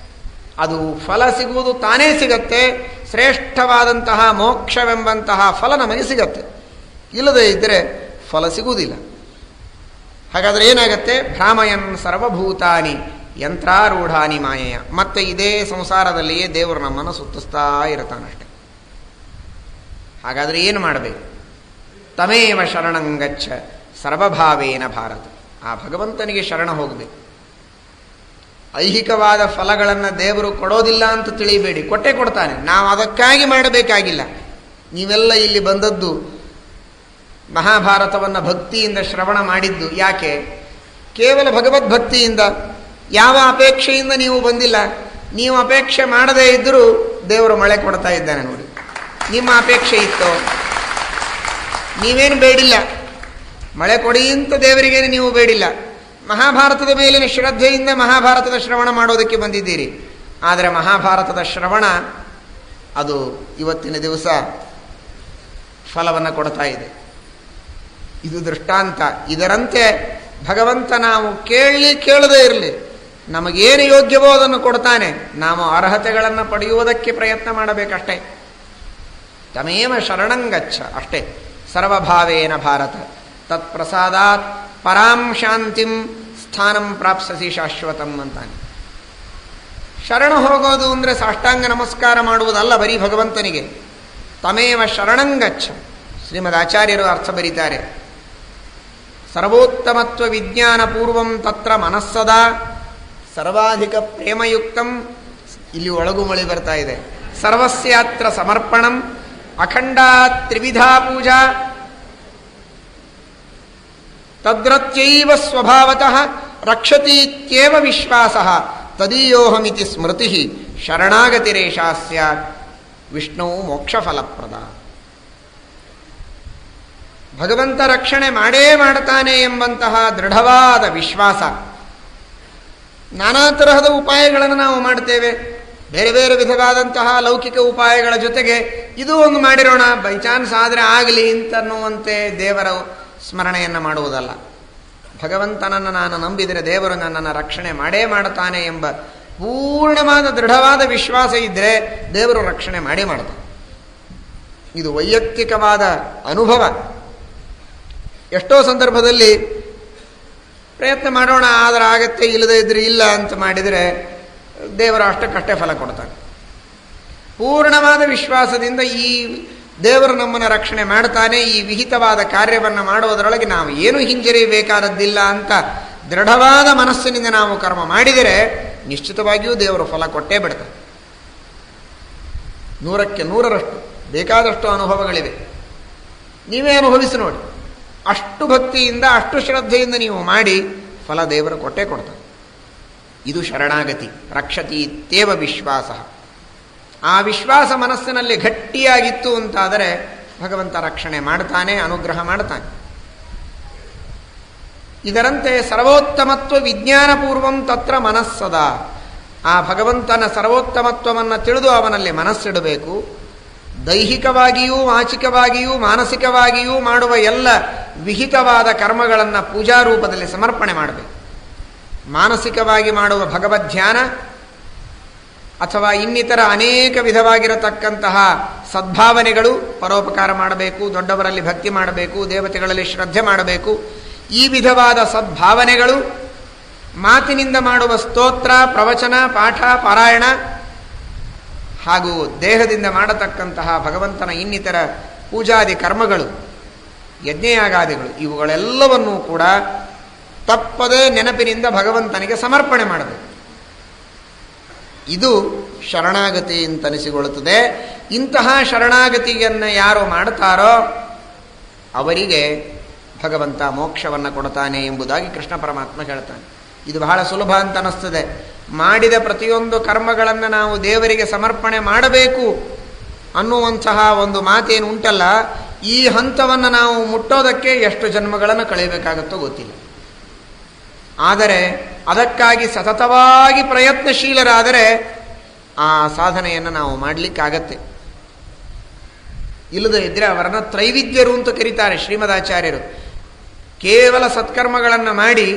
ಅದು ಫಲ ಸಿಗುವುದು ತಾನೇ ಸಿಗತ್ತೆ. ಶ್ರೇಷ್ಠವಾದಂತಹ ಮೋಕ್ಷವೆಂಬಂತಹ ಫಲ ನಮಗೆ ಸಿಗತ್ತೆ. ಇಲ್ಲದೇ ಇದ್ದರೆ ಫಲ ಸಿಗುವುದಿಲ್ಲ. ಹಾಗಾದರೆ ಏನಾಗತ್ತೆ? ಭ್ರಾಮಯನ್ ಸರ್ವಭೂತಾನಿ ಯಂತ್ರಾರೂಢಾನಿ ಮಾಯೆಯ. ಮತ್ತೆ ಇದೇ ಸಂಸಾರದಲ್ಲಿಯೇ ದೇವರು ನಮ್ಮನ್ನು ಸುತ್ತಿಸ್ತಾ ಇರ್ತಾನಷ್ಟೆ. ಹಾಗಾದರೆ ಏನು ಮಾಡಬೇಕು? ತಮೇವ ಶರಣಂಗಚ್ಚ ಸರ್ವಭಾವೇನ ಭಾರತ. ಆ ಭಗವಂತನಿಗೆ ಶರಣ ಹೋಗಬೇಕು. ಐಹಿಕವಾದ ಫಲಗಳನ್ನು ದೇವರು ಕೊಡೋದಿಲ್ಲ ಅಂತ ತಿಳಿಯಬೇಡಿ, ಕೊಟ್ಟೇ ಕೊಡ್ತಾನೆ. ನಾವು ಅದಕ್ಕಾಗಿ ಮಾಡಬೇಕಾಗಿಲ್ಲ. ನೀವೆಲ್ಲ ಇಲ್ಲಿ ಬಂದದ್ದು ಮಹಾಭಾರತವನ್ನು ಭಕ್ತಿಯಿಂದ ಶ್ರವಣ ಮಾಡಿದ್ದು ಯಾಕೆ? ಕೇವಲ ಭಗವದ್ಭಕ್ತಿಯಿಂದ. ಯಾವ ಅಪೇಕ್ಷೆಯಿಂದ ನೀವು ಬಂದಿಲ್ಲ. ನೀವು ಅಪೇಕ್ಷೆ ಮಾಡದೇ ಇದ್ದರೂ ದೇವರು ಮಳೆ ಕೊಡ್ತಾ ಇದ್ದಾನೆ ನೋಡಿ. ನಿಮ್ಮ ಅಪೇಕ್ಷೆ ಇತ್ತು, ನೀವೇನು ಬೇಡಿಲ್ಲ. ಮಳೆ ಕೊಡಿ ಅಂತ ದೇವರಿಗೇನು ನೀವು ಬೇಡಿಲ್ಲ. ಮಹಾಭಾರತದ ಮೇಲಿನ ಶ್ರದ್ಧೆಯಿಂದ ಮಹಾಭಾರತದ ಶ್ರವಣ ಮಾಡೋದಕ್ಕೆ ಬಂದಿದ್ದೀರಿ. ಆದರೆ ಮಹಾಭಾರತದ ಶ್ರವಣ ಅದು ಇವತ್ತಿನ ದಿವಸ ಫಲವನ್ನು ಕೊಡ್ತಾ ಇದೆ. ಇದು ದೃಷ್ಟಾಂತ. ಇದರಂತೆ ಭಗವಂತ ನಾವು ಕೇಳದೇ ಇರಲಿ, ನಮಗೇನು ಯೋಗ್ಯವೋ ಅದನ್ನು ಕೊಡ್ತಾನೆ. ನಾವು ಅರ್ಹತೆಗಳನ್ನು ಪಡೆಯುವುದಕ್ಕೆ ಪ್ರಯತ್ನ ಮಾಡಬೇಕಷ್ಟೇ. ತಮೇವ ಶರಣಂಗಚ್ಚ ಅಷ್ಟೇ. ಸರ್ವಭಾವೇನ ಭಾರತ ತತ್ಪ್ರಸಾದಾತ್ ಪರಾಂ ಶಾಂತಿಂ ಸ್ಥಾನಂ ಪ್ರಾಪ್ಸಸಿ ಶಾಶ್ವತಂ ಅಂತಾನೆ. ಶರಣ ಹೋಗೋದು ಅಂದರೆ ಸಾಷ್ಟಾಂಗ ನಮಸ್ಕಾರ ಮಾಡುವುದಲ್ಲ ಬರೀ ಭಗವಂತನಿಗೆ. ತಮೇವ ಶರಣಂಗಚ್ಚ. ಶ್ರೀಮದ್ ಆಚಾರ್ಯರು ಅರ್ಥ ಬರೀತಾರೆ. ಸರ್ವೋತ್ತಮತ್ವ ವಿಜ್ಞಾನ ಪೂರ್ವಂ ತತ್ರ ಮನಸ್ಸದಾ ಸರ್ವಾಧಿಕ ಪ್ರೇಮಯುಕ್ತಂ. ಇಲ್ಲಿ ಒಳಗು ಮಳಿ ಬರ್ತಾ ಇದೆ. ಸರ್ವಸ್ಯಾತ್ರ ಸಮರ್ಪಣಂ ಅಖಂಡಾ ತ್ರಿವಿಧಾ ಪೂಜಾ ತದ್ರತ್ಯೈವ ಸ್ವಭಾವತಃ ರಕ್ಷತೀತ್ಯೇವ ವಿಶ್ವಾಸಃ ತದೀಯೋಹಮಿತಿ ಸ್ಮೃತಿ ಶರಣಾಗತಿರೇಷಾ ಸ್ಯಾತ್ ವಿಷ್ಣು ಮೋಕ್ಷಫಲಪ್ರದ. ಭಗವಂತ ರಕ್ಷಣೆ ಮಾಡೇ ಮಾಡ್ತಾನೆ ಎಂಬಂತಹ ದೃಢವಾದ ವಿಶ್ವಾಸ. ನಾನಾ ತರಹದ ಉಪಾಯಗಳನ್ನು ನಾವು ಮಾಡ್ತೇವೆ. ಬೇರೆ ಬೇರೆ ವಿಧವಾದಂತಹ ಲೌಕಿಕ ಉಪಾಯಗಳ ಜೊತೆಗೆ ಇದು ಒಂದು ಮಾಡಿರೋಣ, ಬೈ ಚಾನ್ಸ್ ಆದರೆ ಆಗಲಿ ಅಂತನ್ನುವಂತೆ ದೇವರ ಸ್ಮರಣೆಯನ್ನು ಮಾಡುವುದಲ್ಲ. ಭಗವಂತನನ್ನು ನಾನು ನಂಬಿದರೆ ದೇವರು ನನ್ನನ್ನು ರಕ್ಷಣೆ ಮಾಡೇ ಮಾಡ್ತಾನೆ ಎಂಬ ಪೂರ್ಣವಾದ ದೃಢವಾದ ವಿಶ್ವಾಸ ಇದ್ದರೆ ದೇವರು ರಕ್ಷಣೆ ಮಾಡೇ ಮಾಡ್ತಾನೆ. ಇದು ವೈಯಕ್ತಿಕವಾದ ಅನುಭವ. ಎಷ್ಟೋ ಸಂದರ್ಭದಲ್ಲಿ ಪ್ರಯತ್ನ ಮಾಡೋಣ ಆದರೆ ಆಗತ್ತೆ, ಇಲ್ಲದೇ ಇದ್ರೆ ಇಲ್ಲ ಅಂತ ಮಾಡಿದರೆ ದೇವರು ಅಷ್ಟಕ್ಕಷ್ಟೇ ಫಲ ಕೊಡ್ತಾನೆ. ಪೂರ್ಣವಾದ ವಿಶ್ವಾಸದಿಂದ ಈ ದೇವರು ನಮ್ಮನ್ನು ರಕ್ಷಣೆ ಮಾಡ್ತಾನೆ, ಈ ವಿಹಿತವಾದ ಕಾರ್ಯವನ್ನು ಮಾಡುವುದರೊಳಗೆ ನಾವು ಏನು ಹಿಂಜರಿಯಬೇಕಾದದ್ದಿಲ್ಲ ಅಂತ ದೃಢವಾದ ಮನಸ್ಸಿನಿಂದ ನಾವು ಕರ್ಮ ಮಾಡಿದರೆ ನಿಶ್ಚಿತವಾಗಿಯೂ ದೇವರು ಫಲ ಕೊಟ್ಟೇ ಬಿಡ್ತಾನೆ. 100ಕ್ಕೆ 100ರಷ್ಟು ಬೇಕಾದಷ್ಟು ಅನುಭವಗಳಿವೆ. ನೀವೇ ಅನುಭವಿಸಿ ನೋಡಿ. ಅಷ್ಟು ಭಕ್ತಿಯಿಂದ ಅಷ್ಟು ಶ್ರದ್ಧೆಯಿಂದ ನೀವು ಮಾಡಿ ಫಲ ದೇವರು ಕೊಟ್ಟೇ ಕೊಡ್ತಾನೆ. ಇದು ಶರಣಾಗತಿ. ರಕ್ಷತೀತ್ಯೇವ ವಿಶ್ವಾಸ. ಆ ವಿಶ್ವಾಸ ಮನಸ್ಸಿನಲ್ಲಿ ಗಟ್ಟಿಯಾಗಿತ್ತು ಅಂತಾದರೆ ಭಗವಂತ ರಕ್ಷಣೆ ಮಾಡ್ತಾನೆ, ಅನುಗ್ರಹ ಮಾಡ್ತಾನೆ. ಇದರಂತೆ ಸರ್ವೋತ್ತಮತ್ವ ವಿಜ್ಞಾನಪೂರ್ವಂ ತತ್ರ ಮನಸ್ಸದ. ಆ ಭಗವಂತನ ಸರ್ವೋತ್ತಮತ್ವವನ್ನು ತಿಳಿದು ಅವನಲ್ಲಿ ಮನಸ್ಸಿಡಬೇಕು. ದೈಹಿಕವಾಗಿಯೂ ವಾಚಿಕವಾಗಿಯೂ ಮಾನಸಿಕವಾಗಿಯೂ ಮಾಡುವ ಎಲ್ಲ ವಿಹಿತವಾದ ಕರ್ಮಗಳನ್ನು ಪೂಜಾರೂಪದಲ್ಲಿ ಸಮರ್ಪಣೆ ಮಾಡಬೇಕು. ಮಾನಸಿಕವಾಗಿ ಮಾಡುವ ಭಗವದ್ಧ್ಯಾನ, ಅಥವಾ ಇನ್ನಿತರ ಅನೇಕ ವಿಧವಾಗಿರತಕ್ಕಂತಹ ಸದ್ಭಾವನೆಗಳು, ಪರೋಪಕಾರ ಮಾಡಬೇಕು, ದೊಡ್ಡವರಲ್ಲಿ ಭಕ್ತಿ ಮಾಡಬೇಕು, ದೇವತೆಗಳಲ್ಲಿ ಶ್ರದ್ಧೆ ಮಾಡಬೇಕು, ಈ ವಿಧವಾದ ಸದ್ಭಾವನೆಗಳು ಮಾತಿನಿಂದ ಮಾಡುವ ಸ್ತೋತ್ರ, ಪ್ರವಚನ, ಪಾಠ, ಪಾರಾಯಣ ಹಾಗೂ ದೇಹದಿಂದ ಮಾಡತಕ್ಕಂತಹ ಭಗವಂತನ ಇನ್ನಿತರ ಪೂಜಾದಿ ಕರ್ಮಗಳು, ಯಜ್ಞಯಾಗಾದಿಗಳು, ಇವುಗಳೆಲ್ಲವನ್ನೂ ಕೂಡ ತಪ್ಪದೇ ನೆನಪಿನಿಂದ ಭಗವಂತನಿಗೆ ಸಮರ್ಪಣೆ ಮಾಡಬೇಕು. ಇದು ಶರಣಾಗತಿ ಅಂತನಿಸಿಕೊಳ್ಳುತ್ತದೆ. ಇಂತಹ ಶರಣಾಗತಿಯನ್ನು ಯಾರು ಮಾಡುತ್ತಾರೋ ಅವರಿಗೆ ಭಗವಂತ ಮೋಕ್ಷವನ್ನು ಕೊಡ್ತಾನೆ ಎಂಬುದಾಗಿ ಕೃಷ್ಣ ಪರಮಾತ್ಮ ಹೇಳ್ತಾನೆ. ಇದು ಬಹಳ ಸುಲಭ ಅಂತ ಅನ್ನಿಸ್ತದೆ. ಮಾಡಿದ ಪ್ರತಿಯೊಂದು ಕರ್ಮಗಳನ್ನು ನಾವು ದೇವರಿಗೆ ಸಮರ್ಪಣೆ ಮಾಡಬೇಕು ಅನ್ನುವಂತಹ ಒಂದು ಮಾತೇನು ಉಂಟಲ್ಲ, ಈ ಹಂತವನ್ನು ನಾವು ಮುಟ್ಟೋದಕ್ಕೆ ಎಷ್ಟು ಜನ್ಮಗಳನ್ನು ಕಳೆಯಬೇಕಾಗುತ್ತೋ ಗೊತ್ತಿಲ್ಲ. ಆದರೆ ಅದಕ್ಕಾಗಿ ಸತತವಾಗಿ ಪ್ರಯತ್ನಶೀಲರಾದರೆ ಆ ಸಾಧನೆಯನ್ನು ನಾವು ಮಾಡಲಿಕ್ಕಾಗತ್ತೆ. ಇಲ್ಲದೇ ಇದ್ದರೆ ಅವರನ್ನು ತ್ರೈವಿದ್ಯರು ಅಂತ ಕರೀತಾರೆ ಶ್ರೀಮದಾಚಾರ್ಯರು. ಕೇವಲ ಸತ್ಕರ್ಮಗಳನ್ನು ಮಾಡಿ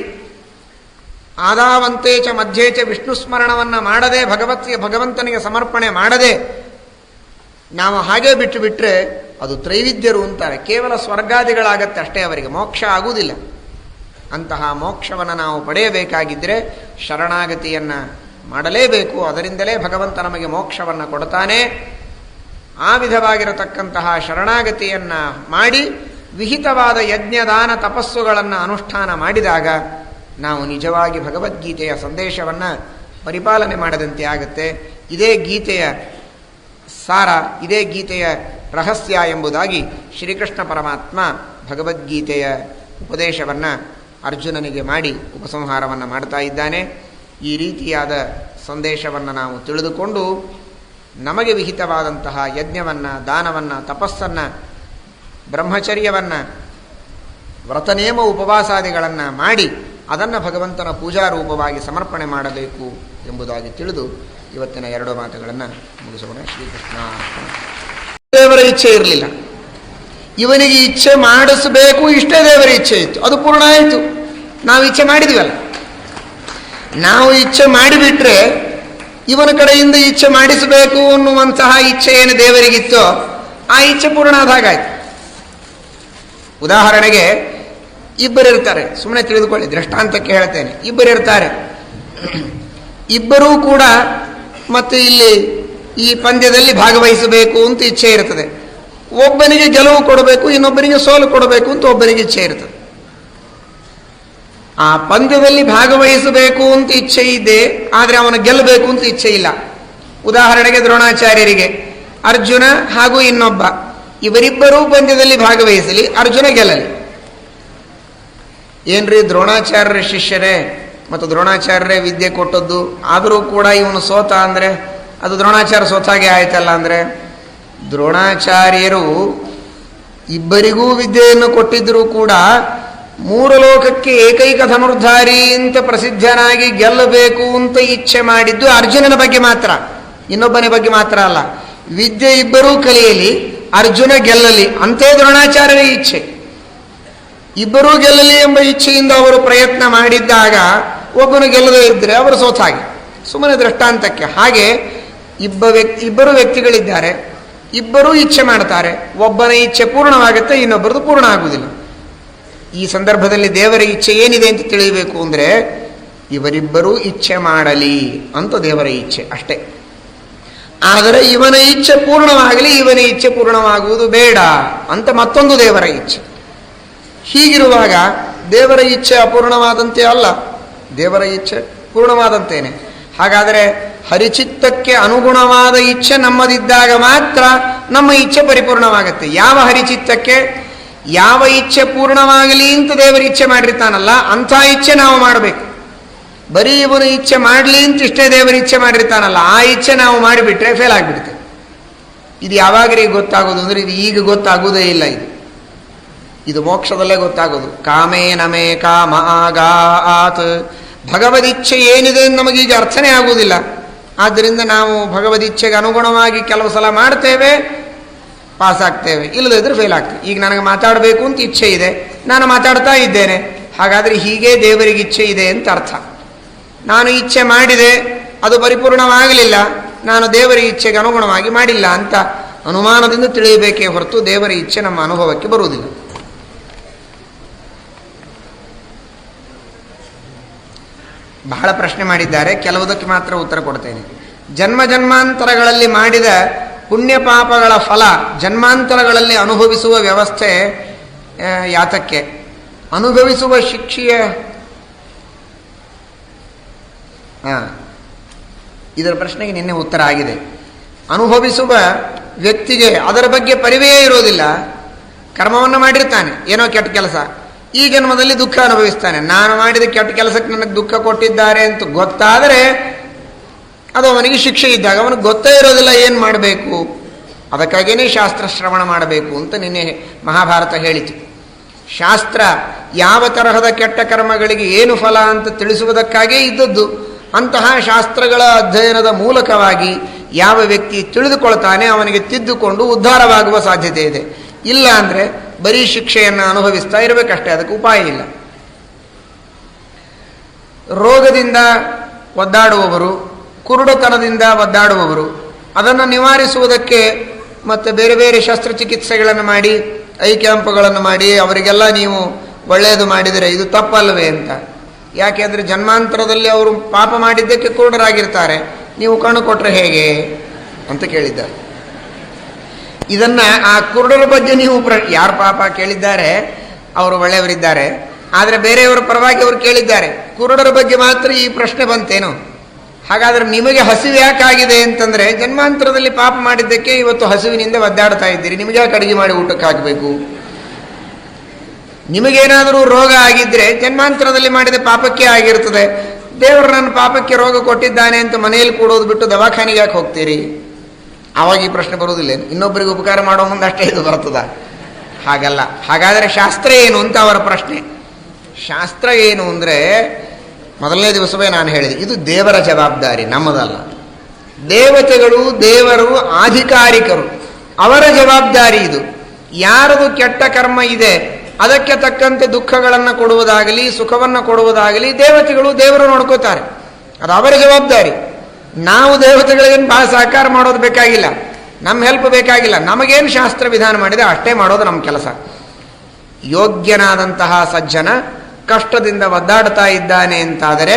ಆದಾವಂತೇಚ ಮಧ್ಯೇಚ ವಿಷ್ಣು ಸ್ಮರಣವನ್ನು ಮಾಡದೆ, ಭಗವಂತನಿಗೆ ಸಮರ್ಪಣೆ ಮಾಡದೆ ನಾವು ಹಾಗೆ ಬಿಟ್ಟು ಬಿಟ್ಟರೆ ಅದು ತ್ರೈವಿದ್ಯರು ಅಂತಾರೆ. ಕೇವಲ ಸ್ವರ್ಗಾದಿಗಳಾಗತ್ತೆ ಅಷ್ಟೇ, ಅವರಿಗೆ ಮೋಕ್ಷ ಆಗುವುದಿಲ್ಲ. ಅಂತಹ ಮೋಕ್ಷವನ್ನು ನಾವು ಪಡೆಯಬೇಕಾಗಿದ್ದರೆ ಶರಣಾಗತಿಯನ್ನು ಮಾಡಲೇಬೇಕು. ಅದರಿಂದಲೇ ಭಗವಂತ ನಮಗೆ ಮೋಕ್ಷವನ್ನು ಕೊಡ್ತಾನೆ. ಆ ವಿಧವಾಗಿರತಕ್ಕಂತಹ ಶರಣಾಗತಿಯನ್ನು ಮಾಡಿ ವಿಹಿತವಾದ ಯಜ್ಞದಾನ ತಪಸ್ಸುಗಳನ್ನು ಅನುಷ್ಠಾನ ಮಾಡಿದಾಗ ನಾವು ನಿಜವಾಗಿ ಭಗವದ್ಗೀತೆಯ ಸಂದೇಶವನ್ನು ಪರಿಪಾಲನೆ ಮಾಡದಂತೆ ಆಗುತ್ತೆ. ಇದೇ ಗೀತೆಯ ಸಾರ, ಇದೇ ಗೀತೆಯ ರಹಸ್ಯ ಎಂಬುದಾಗಿ ಶ್ರೀಕೃಷ್ಣ ಪರಮಾತ್ಮ ಭಗವದ್ಗೀತೆಯ ಉಪದೇಶವನ್ನು ಅರ್ಜುನನಿಗೆ ಮಾಡಿ ಉಪಸಂಹಾರವನ್ನು ಮಾಡ್ತಾ ಇದ್ದಾನೆ. ಈ ರೀತಿಯಾದ ಸಂದೇಶವನ್ನು ನಾವು ತಿಳಿದುಕೊಂಡು ನಮಗೆ ವಿಹಿತವಾದಂತಹ ಯಜ್ಞವನ್ನು, ದಾನವನ್ನು, ತಪಸ್ಸನ್ನು, ಬ್ರಹ್ಮಚರ್ಯವನ್ನು, ವ್ರತನೇಮ ಉಪವಾಸಾದಿಗಳನ್ನು ಮಾಡಿ ಅದನ್ನು ಭಗವಂತನ ಪೂಜಾರೂಪವಾಗಿ ಸಮರ್ಪಣೆ ಮಾಡಬೇಕು ಎಂಬುದಾಗಿ ತಿಳಿದು ಇವತ್ತಿನ 2 ಮಾತುಗಳನ್ನು ಮುಗಿಸೋಣ. ಶ್ರೀಕೃಷ್ಣ. ದೇವರ ಇಚ್ಛೆ ಇರಲಿಲ್ಲ, ಇವನಿಗೆ ಇಚ್ಛೆ ಮಾಡಿಸಬೇಕು, ಇಷ್ಟೇ ದೇವರ ಇಚ್ಛೆ ಇತ್ತು, ಅದು ಪೂರ್ಣ ಆಯಿತು. ನಾವು ಇಚ್ಛೆ ಮಾಡಿದ್ವಲ್ಲ, ನಾವು ಇಚ್ಛೆ ಮಾಡಿಬಿಟ್ರೆ ಇವನ ಕಡೆಯಿಂದ ಇಚ್ಛೆ ಮಾಡಿಸಬೇಕು ಅನ್ನುವಂತಹ ಇಚ್ಛೆ ಏನು ದೇವರಿಗಿತ್ತೋ ಆ ಇಚ್ಛೆ ಪೂರ್ಣ ಆದ ಹಾಗಾಯ್ತು. ಉದಾಹರಣೆಗೆ ಇಬ್ಬರಿರ್ತಾರೆ, ಸುಮ್ಮನೆ ತಿಳಿದುಕೊಳ್ಳಿ, ದೃಷ್ಟಾಂತಕ್ಕೆ ಹೇಳ್ತೇನೆ. ಇಬ್ಬರಿರ್ತಾರೆ, ಇಬ್ಬರೂ ಕೂಡ ಮತ್ತೆ ಇಲ್ಲಿ ಈ ಪಂದ್ಯದಲ್ಲಿ ಭಾಗವಹಿಸಬೇಕು ಅಂತ ಇಚ್ಛೆ ಇರ್ತದೆ. ಒಬ್ಬನಿಗೆ ಗೆಲುವು ಕೊಡಬೇಕು, ಇನ್ನೊಬ್ಬನಿಗೆ ಸೋಲು ಕೊಡಬೇಕು ಅಂತ ಒಬ್ಬನಿಗೆ ಇಚ್ಛೆ ಇರ್ತದೆ. ಆ ಪಂದ್ಯದಲ್ಲಿ ಭಾಗವಹಿಸಬೇಕು ಅಂತ ಇಚ್ಛೆ ಇದೆ, ಆದರೆ ಅವನು ಗೆಲ್ಲಬೇಕು ಅಂತ ಇಚ್ಛೆ ಇಲ್ಲ. ಉದಾಹರಣೆಗೆ ದ್ರೋಣಾಚಾರ್ಯರಿಗೆ ಅರ್ಜುನ ಹಾಗೂ ಇನ್ನೊಬ್ಬ, ಇವರಿಬ್ಬರೂ ಪಂದ್ಯದಲ್ಲಿ ಭಾಗವಹಿಸಲಿ, ಅರ್ಜುನ ಗೆಲ್ಲಲಿ. ಏನ್ರಿ ದ್ರೋಣಾಚಾರ್ಯರ ಶಿಷ್ಯರೇ ಮತ್ತು ದ್ರೋಣಾಚಾರ್ಯರೇ ವಿದ್ಯೆ ಕೊಟ್ಟದ್ದು, ಆದರೂ ಕೂಡ ಇವನು ಸೋತ ಅಂದರೆ ಅದು ದ್ರೋಣಾಚಾರ್ಯ ಸೋತಾಗೆ ಆಯ್ತಲ್ಲ. ಅಂದರೆ ದ್ರೋಣಾಚಾರ್ಯರು ಇಬ್ಬರಿಗೂ ವಿದ್ಯೆಯನ್ನು ಕೊಟ್ಟಿದ್ದರೂ ಕೂಡ 3 ಲೋಕಕ್ಕೆ ಏಕೈಕ ಧನುರ್ಧಾರಿ ಅಂತ ಪ್ರಸಿದ್ಧನಾಗಿ ಗೆಲ್ಲಬೇಕು ಅಂತ ಇಚ್ಛೆ ಮಾಡಿದ್ದು ಅರ್ಜುನನ ಬಗ್ಗೆ ಮಾತ್ರ, ಇನ್ನೊಬ್ಬನ ಬಗ್ಗೆ ಮಾತ್ರ ಅಲ್ಲ. ವಿದ್ಯೆ ಇಬ್ಬರೂ ಕಲಿಯಲಿ, ಅರ್ಜುನ ಗೆಲ್ಲಲಿ ಅಂತೇ ದ್ರೋಣಾಚಾರ್ಯರ ಇಚ್ಛೆ. ಇಬ್ಬರೂ ಗೆಲ್ಲಲಿ ಎಂಬ ಇಚ್ಛೆಯಿಂದ ಅವರು ಪ್ರಯತ್ನ ಮಾಡಿದ್ದಾಗ ಒಬ್ಬನು ಗೆಲ್ಲದೇ ಇದ್ದರೆ ಅವರು ಸೋತಾಗಿ. ಸುಮ್ಮನೆ ದೃಷ್ಟಾಂತಕ್ಕೆ. ಹಾಗೆ ಇಬ್ಬರು ವ್ಯಕ್ತಿಗಳಿದ್ದಾರೆ, ಇಬ್ಬರೂ ಇಚ್ಛೆ ಮಾಡ್ತಾರೆ, ಒಬ್ಬನ ಇಚ್ಛೆ ಪೂರ್ಣವಾಗುತ್ತೆ, ಇನ್ನೊಬ್ಬರದು ಪೂರ್ಣ ಆಗುವುದಿಲ್ಲ. ಈ ಸಂದರ್ಭದಲ್ಲಿ ದೇವರ ಇಚ್ಛೆ ಏನಿದೆ ಅಂತ ತಿಳಿಯಬೇಕು ಅಂದರೆ ಇವರಿಬ್ಬರೂ ಇಚ್ಛೆ ಮಾಡಲಿ ಅಂತ ದೇವರ ಇಚ್ಛೆ ಅಷ್ಟೇ. ಆದರೆ ಇವನ ಇಚ್ಛೆ ಪೂರ್ಣವಾಗಲಿ, ಇವನ ಇಚ್ಛೆ ಪೂರ್ಣವಾಗುವುದು ಬೇಡ ಅಂತ ಮತ್ತೊಂದು ದೇವರ ಇಚ್ಛೆ. ಹೀಗಿರುವಾಗ ದೇವರ ಇಚ್ಛೆ ಅಪೂರ್ಣವಾದಂತೆ ಅಲ್ಲ, ದೇವರ ಇಚ್ಛೆ ಪೂರ್ಣವಾದಂತೇನೆ. ಹಾಗಾದರೆ ಹರಿಚಿತ್ತಕ್ಕೆ ಅನುಗುಣವಾದ ಇಚ್ಛೆ ನಮ್ಮದಿದ್ದಾಗ ಮಾತ್ರ ನಮ್ಮ ಇಚ್ಛೆ ಪರಿಪೂರ್ಣವಾಗತ್ತೆ. ಯಾವ ಹರಿಚಿತ್ತಕ್ಕೆ ಯಾವ ಇಚ್ಛೆ ಪೂರ್ಣವಾಗಲಿ ಅಂತ ದೇವರ ಇಚ್ಛೆ ಮಾಡಿರ್ತಾನಲ್ಲ, ಅಂಥ ಇಚ್ಛೆ ನಾವು ಮಾಡಬೇಕು. ಬರೀ ಇವನು ಇಚ್ಛೆ ಮಾಡಲಿ ಅಂತ ಇಷ್ಟೇ ದೇವರ ಇಚ್ಛೆ ಮಾಡಿರ್ತಾನಲ್ಲ, ಆ ಇಚ್ಛೆ ನಾವು ಮಾಡಿಬಿಟ್ರೆ ಫೇಲ್ ಆಗಿಬಿಡುತ್ತೆ. ಇದು ಯಾವಾಗರಿಗೆ ಗೊತ್ತಾಗೋದು ಅಂದರೆ ಇದು ಈಗ ಗೊತ್ತಾಗೋದೇ ಇಲ್ಲ. ಇದು ಮೋಕ್ಷದಲ್ಲೇ ಗೊತ್ತಾಗೋದು. ಕಾಮೇ ನಮೇ ಕಾಮ ಆಗಾತ್. ಭಗವದಿಚ್ಛೆ ಏನಿದೆ ನಮಗೀಗ ಅರ್ಥನೇ ಆಗುವುದಿಲ್ಲ. ಆದ್ದರಿಂದ ನಾವು ಭಗವದಿಚ್ಛೆಗೆ ಅನುಗುಣವಾಗಿ ಕೆಲವು ಸಲ ಮಾಡ್ತೇವೆ, ಪಾಸ್ ಆಗ್ತೇವೆ, ಇಲ್ಲದಿದ್ದರೆ ಫೇಲ್ ಆಗ್ತೇವೆ. ಈಗ ನನಗೆ ಮಾತಾಡಬೇಕು ಅಂತ ಇಚ್ಛೆ ಇದೆ, ನಾನು ಮಾತಾಡ್ತಾ ಇದ್ದೇನೆ, ಹಾಗಾದರೆ ಹೀಗೆ ದೇವರಿಗೆ ಇಚ್ಛೆ ಇದೆ ಅಂತ ಅರ್ಥ. ನಾನು ಇಚ್ಛೆ ಮಾಡಿದೆ, ಅದು ಪರಿಪೂರ್ಣವಾಗಲಿಲ್ಲ, ನಾನು ದೇವರ ಇಚ್ಛೆಗೆ ಅನುಗುಣವಾಗಿ ಮಾಡಿಲ್ಲ ಅಂತ ಅನುಮಾನದಿಂದ ತಿಳಿಯಬೇಕೇ ಹೊರತು ದೇವರ ಇಚ್ಛೆ ನಮ್ಮ ಅನುಭವಕ್ಕೆ ಬರುವುದಿಲ್ಲ. ಬಹಳ ಪ್ರಶ್ನೆ ಮಾಡಿದ್ದಾರೆ, ಕೆಲವುದಕ್ಕೆ ಮಾತ್ರ ಉತ್ತರ ಕೊಡ್ತೇನೆ. ಜನ್ಮ ಜನ್ಮಾಂತರಗಳಲ್ಲಿ ಮಾಡಿದ ಪುಣ್ಯ ಪಾಪಗಳ ಫಲ ಜನ್ಮಾಂತರಗಳಲ್ಲಿ ಅನುಭವಿಸುವ ವ್ಯವಸ್ಥೆ ಯಾತಕ್ಕೆ? ಅನುಭವಿಸುವ ಶಿಕ್ಷೆಯ ಇದರ ಪ್ರಶ್ನೆಗೆ ನಿನ್ನೆ ಉತ್ತರ ಆಗಿದೆ. ಅನುಭವಿಸುವ ವ್ಯಕ್ತಿಗೆ ಅದರ ಬಗ್ಗೆ ಪರಿವೆಯೇ ಇರೋದಿಲ್ಲ. ಕರ್ಮವನ್ನು ಮಾಡಿರ್ತಾನೆ, ಏನೋ ಕೆಟ್ಟ ಕೆಲಸ, ಈ ಜನ್ಮದಲ್ಲಿ ದುಃಖ ಅನುಭವಿಸ್ತಾನೆ. ನಾನು ಮಾಡಿದ ಕೆಟ್ಟ ಕೆಲಸಕ್ಕೆ ನನಗೆ ದುಃಖ ಕೊಟ್ಟಿದ್ದಾರೆ ಅಂತ ಗೊತ್ತಾದರೆ ಅದು ಅವನಿಗೆ ಶಿಕ್ಷೆ ಇದ್ದಾಗ ಅವನಿಗೆ ಗೊತ್ತೇ ಇರೋದಿಲ್ಲ ಏನು ಮಾಡಬೇಕು. ಅದಕ್ಕಾಗಿಯೇ ಶಾಸ್ತ್ರ ಶ್ರವಣ ಮಾಡಬೇಕು ಅಂತ ನಿನ್ನೆ ಮಹಾಭಾರತ ಹೇಳಿತು. ಶಾಸ್ತ್ರ ಯಾವ ತರಹದ ಕೆಟ್ಟ ಕರ್ಮಗಳಿಗೆ ಏನು ಫಲ ಅಂತ ತಿಳಿಸುವುದಕ್ಕಾಗೇ ಇದ್ದದ್ದು. ಅಂತಹ ಶಾಸ್ತ್ರಗಳ ಅಧ್ಯಯನದ ಮೂಲಕವಾಗಿ ಯಾವ ವ್ಯಕ್ತಿ ತಿಳಿದುಕೊಳ್ತಾನೆ ಅವನಿಗೆ ತಿದ್ದುಕೊಂಡು ಉದ್ಧಾರವಾಗುವ ಸಾಧ್ಯತೆ ಇದೆ. ಇಲ್ಲ ಅಂದರೆ ಬರೀ ಶಿಕ್ಷೆಯನ್ನು ಅನುಭವಿಸ್ತಾ ಇರಬೇಕಷ್ಟೇ, ಅದಕ್ಕೆ ಉಪಾಯ ಇಲ್ಲ. ರೋಗದಿಂದ ಒದ್ದಾಡುವವರು, ಕುರುಡುತನದಿಂದ ಒದ್ದಾಡುವವರು, ಅದನ್ನು ನಿವಾರಿಸುವುದಕ್ಕೆ ಮತ್ತು ಬೇರೆ ಬೇರೆ ಶಸ್ತ್ರಚಿಕಿತ್ಸೆಗಳನ್ನು ಮಾಡಿ, ಐ ಕ್ಯಾಂಪ್ಗಳನ್ನು ಮಾಡಿ ಅವರಿಗೆಲ್ಲ ನೀವು ಒಳ್ಳೆಯದು ಮಾಡಿದರೆ ಇದು ತಪ್ಪಲ್ಲವೇ ಅಂತ. ಯಾಕೆಂದರೆ ಜನ್ಮಾಂತರದಲ್ಲಿ ಅವರು ಪಾಪ ಮಾಡಿದ್ದಕ್ಕೆ ಕುರುಡರಾಗಿರ್ತಾರೆ, ನೀವು ಕಣ್ಣು ಕೊಟ್ಟರೆ ಹೇಗೆ ಅಂತ ಕೇಳಿದ್ದಾರೆ. ಇದನ್ನು ಆ ಕುರುಡರ ಬಗ್ಗೆ ನೀವು ಯಾರು ಪಾಪ ಕೇಳಿದ್ದಾರೆ ಅವರು ಒಳ್ಳೆಯವರಿದ್ದಾರೆ, ಆದರೆ ಬೇರೆಯವರ ಪರವಾಗಿ ಅವರು ಕೇಳಿದ್ದಾರೆ. ಕುರುಡರ ಬಗ್ಗೆ ಮಾತ್ರ ಈ ಪ್ರಶ್ನೆ ಬಂತೇನು? ಹಾಗಾದರೆ ನಿಮಗೆ ಹಸಿವು ಯಾಕಾಗಿದೆ ಅಂತಂದರೆ ಜನ್ಮಾಂತರದಲ್ಲಿ ಪಾಪ ಮಾಡಿದ್ದಕ್ಕೆ ಇವತ್ತು ಹಸಿವಿನಿಂದ ಒದ್ದಾಡ್ತಾ ಇದ್ದೀರಿ. ನಿಮಗೆ ಯಾಕೆ ಅಡುಗೆ ಮಾಡಿ ಊಟಕ್ಕೆ ಹಾಕಬೇಕು? ನಿಮಗೇನಾದರೂ ರೋಗ ಆಗಿದ್ದರೆ ಜನ್ಮಾಂತರದಲ್ಲಿ ಮಾಡಿದ ಪಾಪಕ್ಕೆ ಆಗಿರ್ತದೆ. ದೇವರು ನನ್ನ ಪಾಪಕ್ಕೆ ರೋಗ ಕೊಟ್ಟಿದ್ದಾನೆ ಅಂತ ಮನೆಯಲ್ಲಿ ಕೂಡೋದು ಬಿಟ್ಟು ದವಾಖಾನೆಗೆ ಯಾಕೆ ಹೋಗ್ತೀರಿ? ಆವಾಗ ಈ ಪ್ರಶ್ನೆ ಬರುವುದಿಲ್ಲ. ಇನ್ನೊಬ್ಬರಿಗೆ ಉಪಕಾರ ಮಾಡೋ ಮುಂದೆ ಅಷ್ಟೇ ಇದು ಬರ್ತದ? ಹಾಗಲ್ಲ. ಹಾಗಾದರೆ ಶಾಸ್ತ್ರ ಏನು ಅಂತ ಅವರ ಪ್ರಶ್ನೆ. ಶಾಸ್ತ್ರ ಏನು ಅಂದರೆ ಮೊದಲನೇ ದಿವಸವೇ ನಾನು ಹೇಳಿದೆ, ಇದು ದೇವರ ಜವಾಬ್ದಾರಿ, ನಮ್ಮದಲ್ಲ. ದೇವತೆಗಳು, ದೇವರು ಆಧಿಕಾರಿಕರು, ಅವರ ಜವಾಬ್ದಾರಿ ಇದು. ಯಾರದು ಕೆಟ್ಟ ಕರ್ಮ ಇದೆ ಅದಕ್ಕೆ ತಕ್ಕಂತೆ ದುಃಖಗಳನ್ನು ಕೊಡುವುದಾಗಲಿ ಸುಖವನ್ನು ಕೊಡುವುದಾಗಲಿ ದೇವತೆಗಳು, ದೇವರು ನೋಡ್ಕೋತಾರೆ. ಅದು ಅವರ ಜವಾಬ್ದಾರಿ. ನಾವು ದೇವತೆಗಳಿಗೇನು ಭಾಳ ಸಹಕಾರ ಮಾಡೋದು ಬೇಕಾಗಿಲ್ಲ, ನಮ್ಮ ಹೆಲ್ಪ್ ಬೇಕಾಗಿಲ್ಲ. ನಮಗೇನು ಶಾಸ್ತ್ರ ವಿಧಾನ ಮಾಡಿದೆ ಅಷ್ಟೇ ಮಾಡೋದು ನಮ್ಮ ಕೆಲಸ. ಯೋಗ್ಯನಾದಂತಹ ಸಜ್ಜನ ಕಷ್ಟದಿಂದ ಒದ್ದಾಡ್ತಾ ಇದ್ದಾನೆ ಅಂತಾದರೆ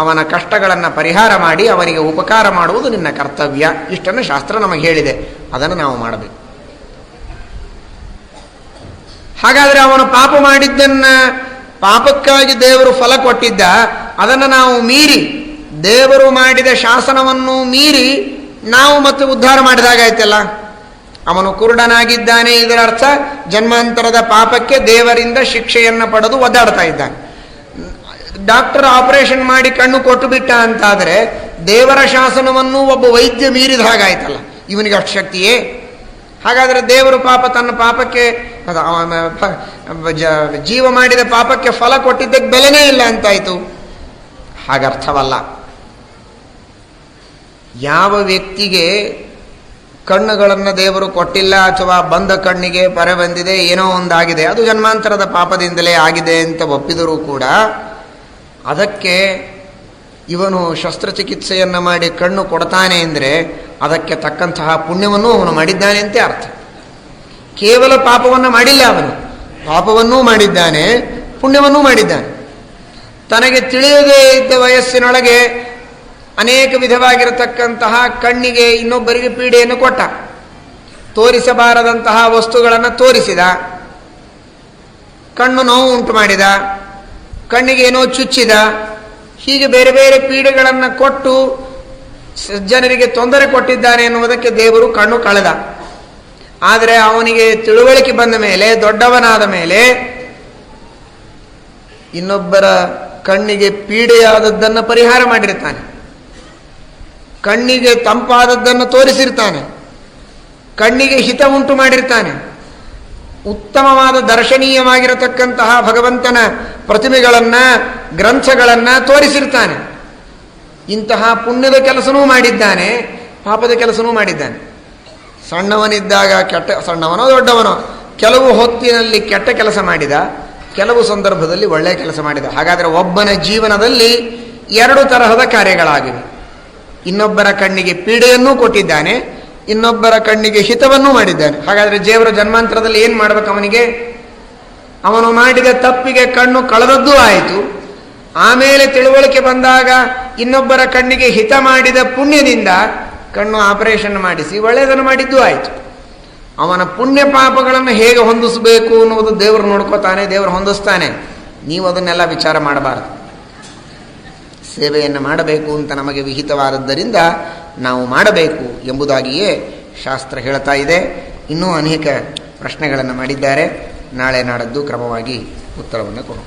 ಅವನ ಕಷ್ಟಗಳನ್ನು ಪರಿಹಾರ ಮಾಡಿ ಅವನಿಗೆ ಉಪಕಾರ ಮಾಡುವುದು ನಿನ್ನ ಕರ್ತವ್ಯ. ಇಷ್ಟನ್ನು ಶಾಸ್ತ್ರ ನಮಗೆ ಹೇಳಿದೆ, ಅದನ್ನು ನಾವು ಮಾಡಬೇಕು. ಹಾಗಾದರೆ ಅವನು ಪಾಪ ಮಾಡಿದ್ದನ್ನು, ಪಾಪಕ್ಕಾಗಿ ದೇವರು ಫಲ ಕೊಟ್ಟಿದ್ದ, ಅದನ್ನು ನಾವು ಮೀರಿ, ದೇವರು ಮಾಡಿದ ಶಾಸನವನ್ನು ಮೀರಿ ನಾವು ಮತ್ತೆ ಉದ್ಧಾರ ಮಾಡಿದಾಗಾಯ್ತಲ್ಲ. ಅವನು ಕುರುಡನಾಗಿದ್ದಾನೆ, ಇದರ ಅರ್ಥ ಜನ್ಮಾಂತರದ ಪಾಪಕ್ಕೆ ದೇವರಿಂದ ಶಿಕ್ಷೆಯನ್ನು ಪಡೆದು ಒದ್ದಾಡ್ತಾ ಇದ್ದಾನೆ. ಡಾಕ್ಟರ್ ಆಪರೇಷನ್ ಮಾಡಿ ಕಣ್ಣು ಕೊಟ್ಟು ಬಿಟ್ಟ ಅಂತಾದರೆ ದೇವರ ಶಾಸನವನ್ನು ಒಬ್ಬ ವೈದ್ಯ ಮೀರಿದ ಹಾಗಾಯ್ತಲ್ಲ. ಇವನಿಗೆ ಅಷ್ಟು ಶಕ್ತಿಯೇ? ಹಾಗಾದರೆ ದೇವರು ಪಾಪ ತನ್ನ ಪಾಪಕ್ಕೆ ಜೀವ ಮಾಡಿದ ಪಾಪಕ್ಕೆ ಫಲ ಕೊಟ್ಟಿದ್ದಕ್ಕೆ ಬೆಲೆನೇ ಇಲ್ಲ ಅಂತಾಯಿತು. ಹಾಗರ್ಥವಲ್ಲ. ಯಾವ ವ್ಯಕ್ತಿಗೆ ಕಣ್ಣುಗಳನ್ನು ದೇವರು ಕೊಟ್ಟಿಲ್ಲ ಅಥವಾ ಬಂದ ಕಣ್ಣಿಗೆ ಪರೆ ಬಂದಿದೆ, ಏನೋ ಒಂದಾಗಿದೆ, ಅದು ಜನ್ಮಾಂತರದ ಪಾಪದಿಂದಲೇ ಆಗಿದೆ ಅಂತ ಒಪ್ಪಿದರೂ ಕೂಡ ಅದಕ್ಕೆ ಇವನು ಶಸ್ತ್ರಚಿಕಿತ್ಸೆಯನ್ನು ಮಾಡಿ ಕಣ್ಣು ಕೊಡ್ತಾನೆ ಅಂದರೆ ಅದಕ್ಕೆ ತಕ್ಕಂತಹ ಪುಣ್ಯವನ್ನು ಅವನು ಮಾಡಿದ್ದಾನೆ ಅಂತ ಅರ್ಥ. ಕೇವಲ ಪಾಪವನ್ನು ಮಾಡಿಲ್ಲ, ಅವನು ಪಾಪವನ್ನೂ ಮಾಡಿದ್ದಾನೆ, ಪುಣ್ಯವನ್ನೂ ಮಾಡಿದ್ದಾನೆ. ತನಗೆ ತಿಳಿಯದೇ ಇದ್ದ ವಯಸ್ಸಿನೊಳಗೆ ಅನೇಕ ವಿಧವಾಗಿರತಕ್ಕಂತಹ ಕಣ್ಣಿಗೆ ಇನ್ನೊಬ್ಬರಿಗೆ ಪೀಡೆಯನ್ನು ಕೊಟ್ಟ, ತೋರಿಸಬಾರದಂತಹ ವಸ್ತುಗಳನ್ನು ತೋರಿಸಿದ, ಕಣ್ಣು ನೋವು ಉಂಟು ಮಾಡಿದ, ಕಣ್ಣಿಗೆ ಏನೋ ಚುಚ್ಚಿದ, ಹೀಗೆ ಬೇರೆ ಬೇರೆ ಪೀಡೆಗಳನ್ನು ಕೊಟ್ಟು ಜನರಿಗೆ ತೊಂದರೆ ಕೊಟ್ಟಿದ್ದಾನೆ ಎನ್ನುವುದಕ್ಕೆ ದೇವರು ಕಣ್ಣು ಕಳೆದ. ಆದರೆ ಅವನಿಗೆ ತಿಳುವಳಿಕೆ ಬಂದ ಮೇಲೆ, ದೊಡ್ಡವನಾದ ಮೇಲೆ, ಇನ್ನೊಬ್ಬರ ಕಣ್ಣಿಗೆ ಪೀಡೆಯಾದದ್ದನ್ನು ಪರಿಹಾರ ಮಾಡಿರ್ತಾನೆ, ಕಣ್ಣಿಗೆ ತಂಪಾದದ್ದನ್ನು ತೋರಿಸಿರ್ತಾನೆ, ಕಣ್ಣಿಗೆ ಹಿತ ಉಂಟು ಮಾಡಿರ್ತಾನೆ, ಉತ್ತಮವಾದ ದರ್ಶನೀಯವಾಗಿರತಕ್ಕಂತಹ ಭಗವಂತನ ಪ್ರತಿಮೆಗಳನ್ನು, ಗ್ರಂಥಗಳನ್ನು ತೋರಿಸಿರ್ತಾನೆ. ಇಂತಹ ಪುಣ್ಯದ ಕೆಲಸನೂ ಮಾಡಿದ್ದಾನೆ, ಪಾಪದ ಕೆಲಸನೂ ಮಾಡಿದ್ದಾನೆ. ಸಣ್ಣವನಿದ್ದಾಗ ಸಣ್ಣವನೋ ದೊಡ್ಡವನೋ ಕೆಲವು ಹೊತ್ತಿನಲ್ಲಿ ಕೆಟ್ಟ ಕೆಲಸ ಮಾಡಿದ, ಕೆಲವು ಸಂದರ್ಭದಲ್ಲಿ ಒಳ್ಳೆಯ ಕೆಲಸ ಮಾಡಿದ. ಹಾಗಾದರೆ ಒಬ್ಬನ ಜೀವನದಲ್ಲಿ ಎರಡು ತರಹದ ಕಾರ್ಯಗಳಾಗಿವೆ. ಇನ್ನೊಬ್ಬರ ಕಣ್ಣಿಗೆ ಪೀಡೆಯನ್ನೂ ಕೊಟ್ಟಿದ್ದಾನೆ, ಇನ್ನೊಬ್ಬರ ಕಣ್ಣಿಗೆ ಹಿತವನ್ನೂ ಮಾಡಿದ್ದಾನೆ. ಹಾಗಾದರೆ ದೇವರ ಜನ್ಮಾಂತರದಲ್ಲಿ ಏನು ಮಾಡ್ಬೇಕು ಅವನಿಗೆ? ಅವನು ಮಾಡಿದ ತಪ್ಪಿಗೆ ಕಣ್ಣು ಕಳೆದದ್ದೂ ಆಯಿತು, ಆಮೇಲೆ ತಿಳುವಳಿಕೆ ಬಂದಾಗ ಇನ್ನೊಬ್ಬರ ಕಣ್ಣಿಗೆ ಹಿತ ಮಾಡಿದ ಪುಣ್ಯದಿಂದ ಕಣ್ಣು ಆಪರೇಷನ್ ಮಾಡಿಸಿ ಒಳ್ಳೆಯದನ್ನು ಮಾಡಿದ್ದೂ ಆಯಿತು. ಅವನ ಪುಣ್ಯ ಪಾಪಗಳನ್ನು ಹೇಗೆ ಹೊಂದಿಸಬೇಕು ಅನ್ನೋದು ದೇವರು ನೋಡ್ಕೋತಾನೆ, ದೇವರು ಹೊಂದಿಸ್ತಾನೆ. ನೀವು ಅದನ್ನೆಲ್ಲ ವಿಚಾರ ಮಾಡಬಾರದು. ಸೇವೆಯನ್ನು ಮಾಡಬೇಕು ಅಂತ ನಮಗೆ ವಿಹಿತವಾದದ್ದರಿಂದ ನಾವು ಮಾಡಬೇಕು ಎಂಬುದಾಗಿಯೇ ಶಾಸ್ತ್ರ ಹೇಳ್ತಾ ಇದೆ. ಇನ್ನೂ ಅನೇಕ ಪ್ರಶ್ನೆಗಳನ್ನು ಮಾಡಿದ್ದಾರೆ. ನಾಳೆ ನಾಡದ್ದು ಕ್ರಮವಾಗಿ ಉತ್ತರವನ್ನು ಕೊಡೋಣ.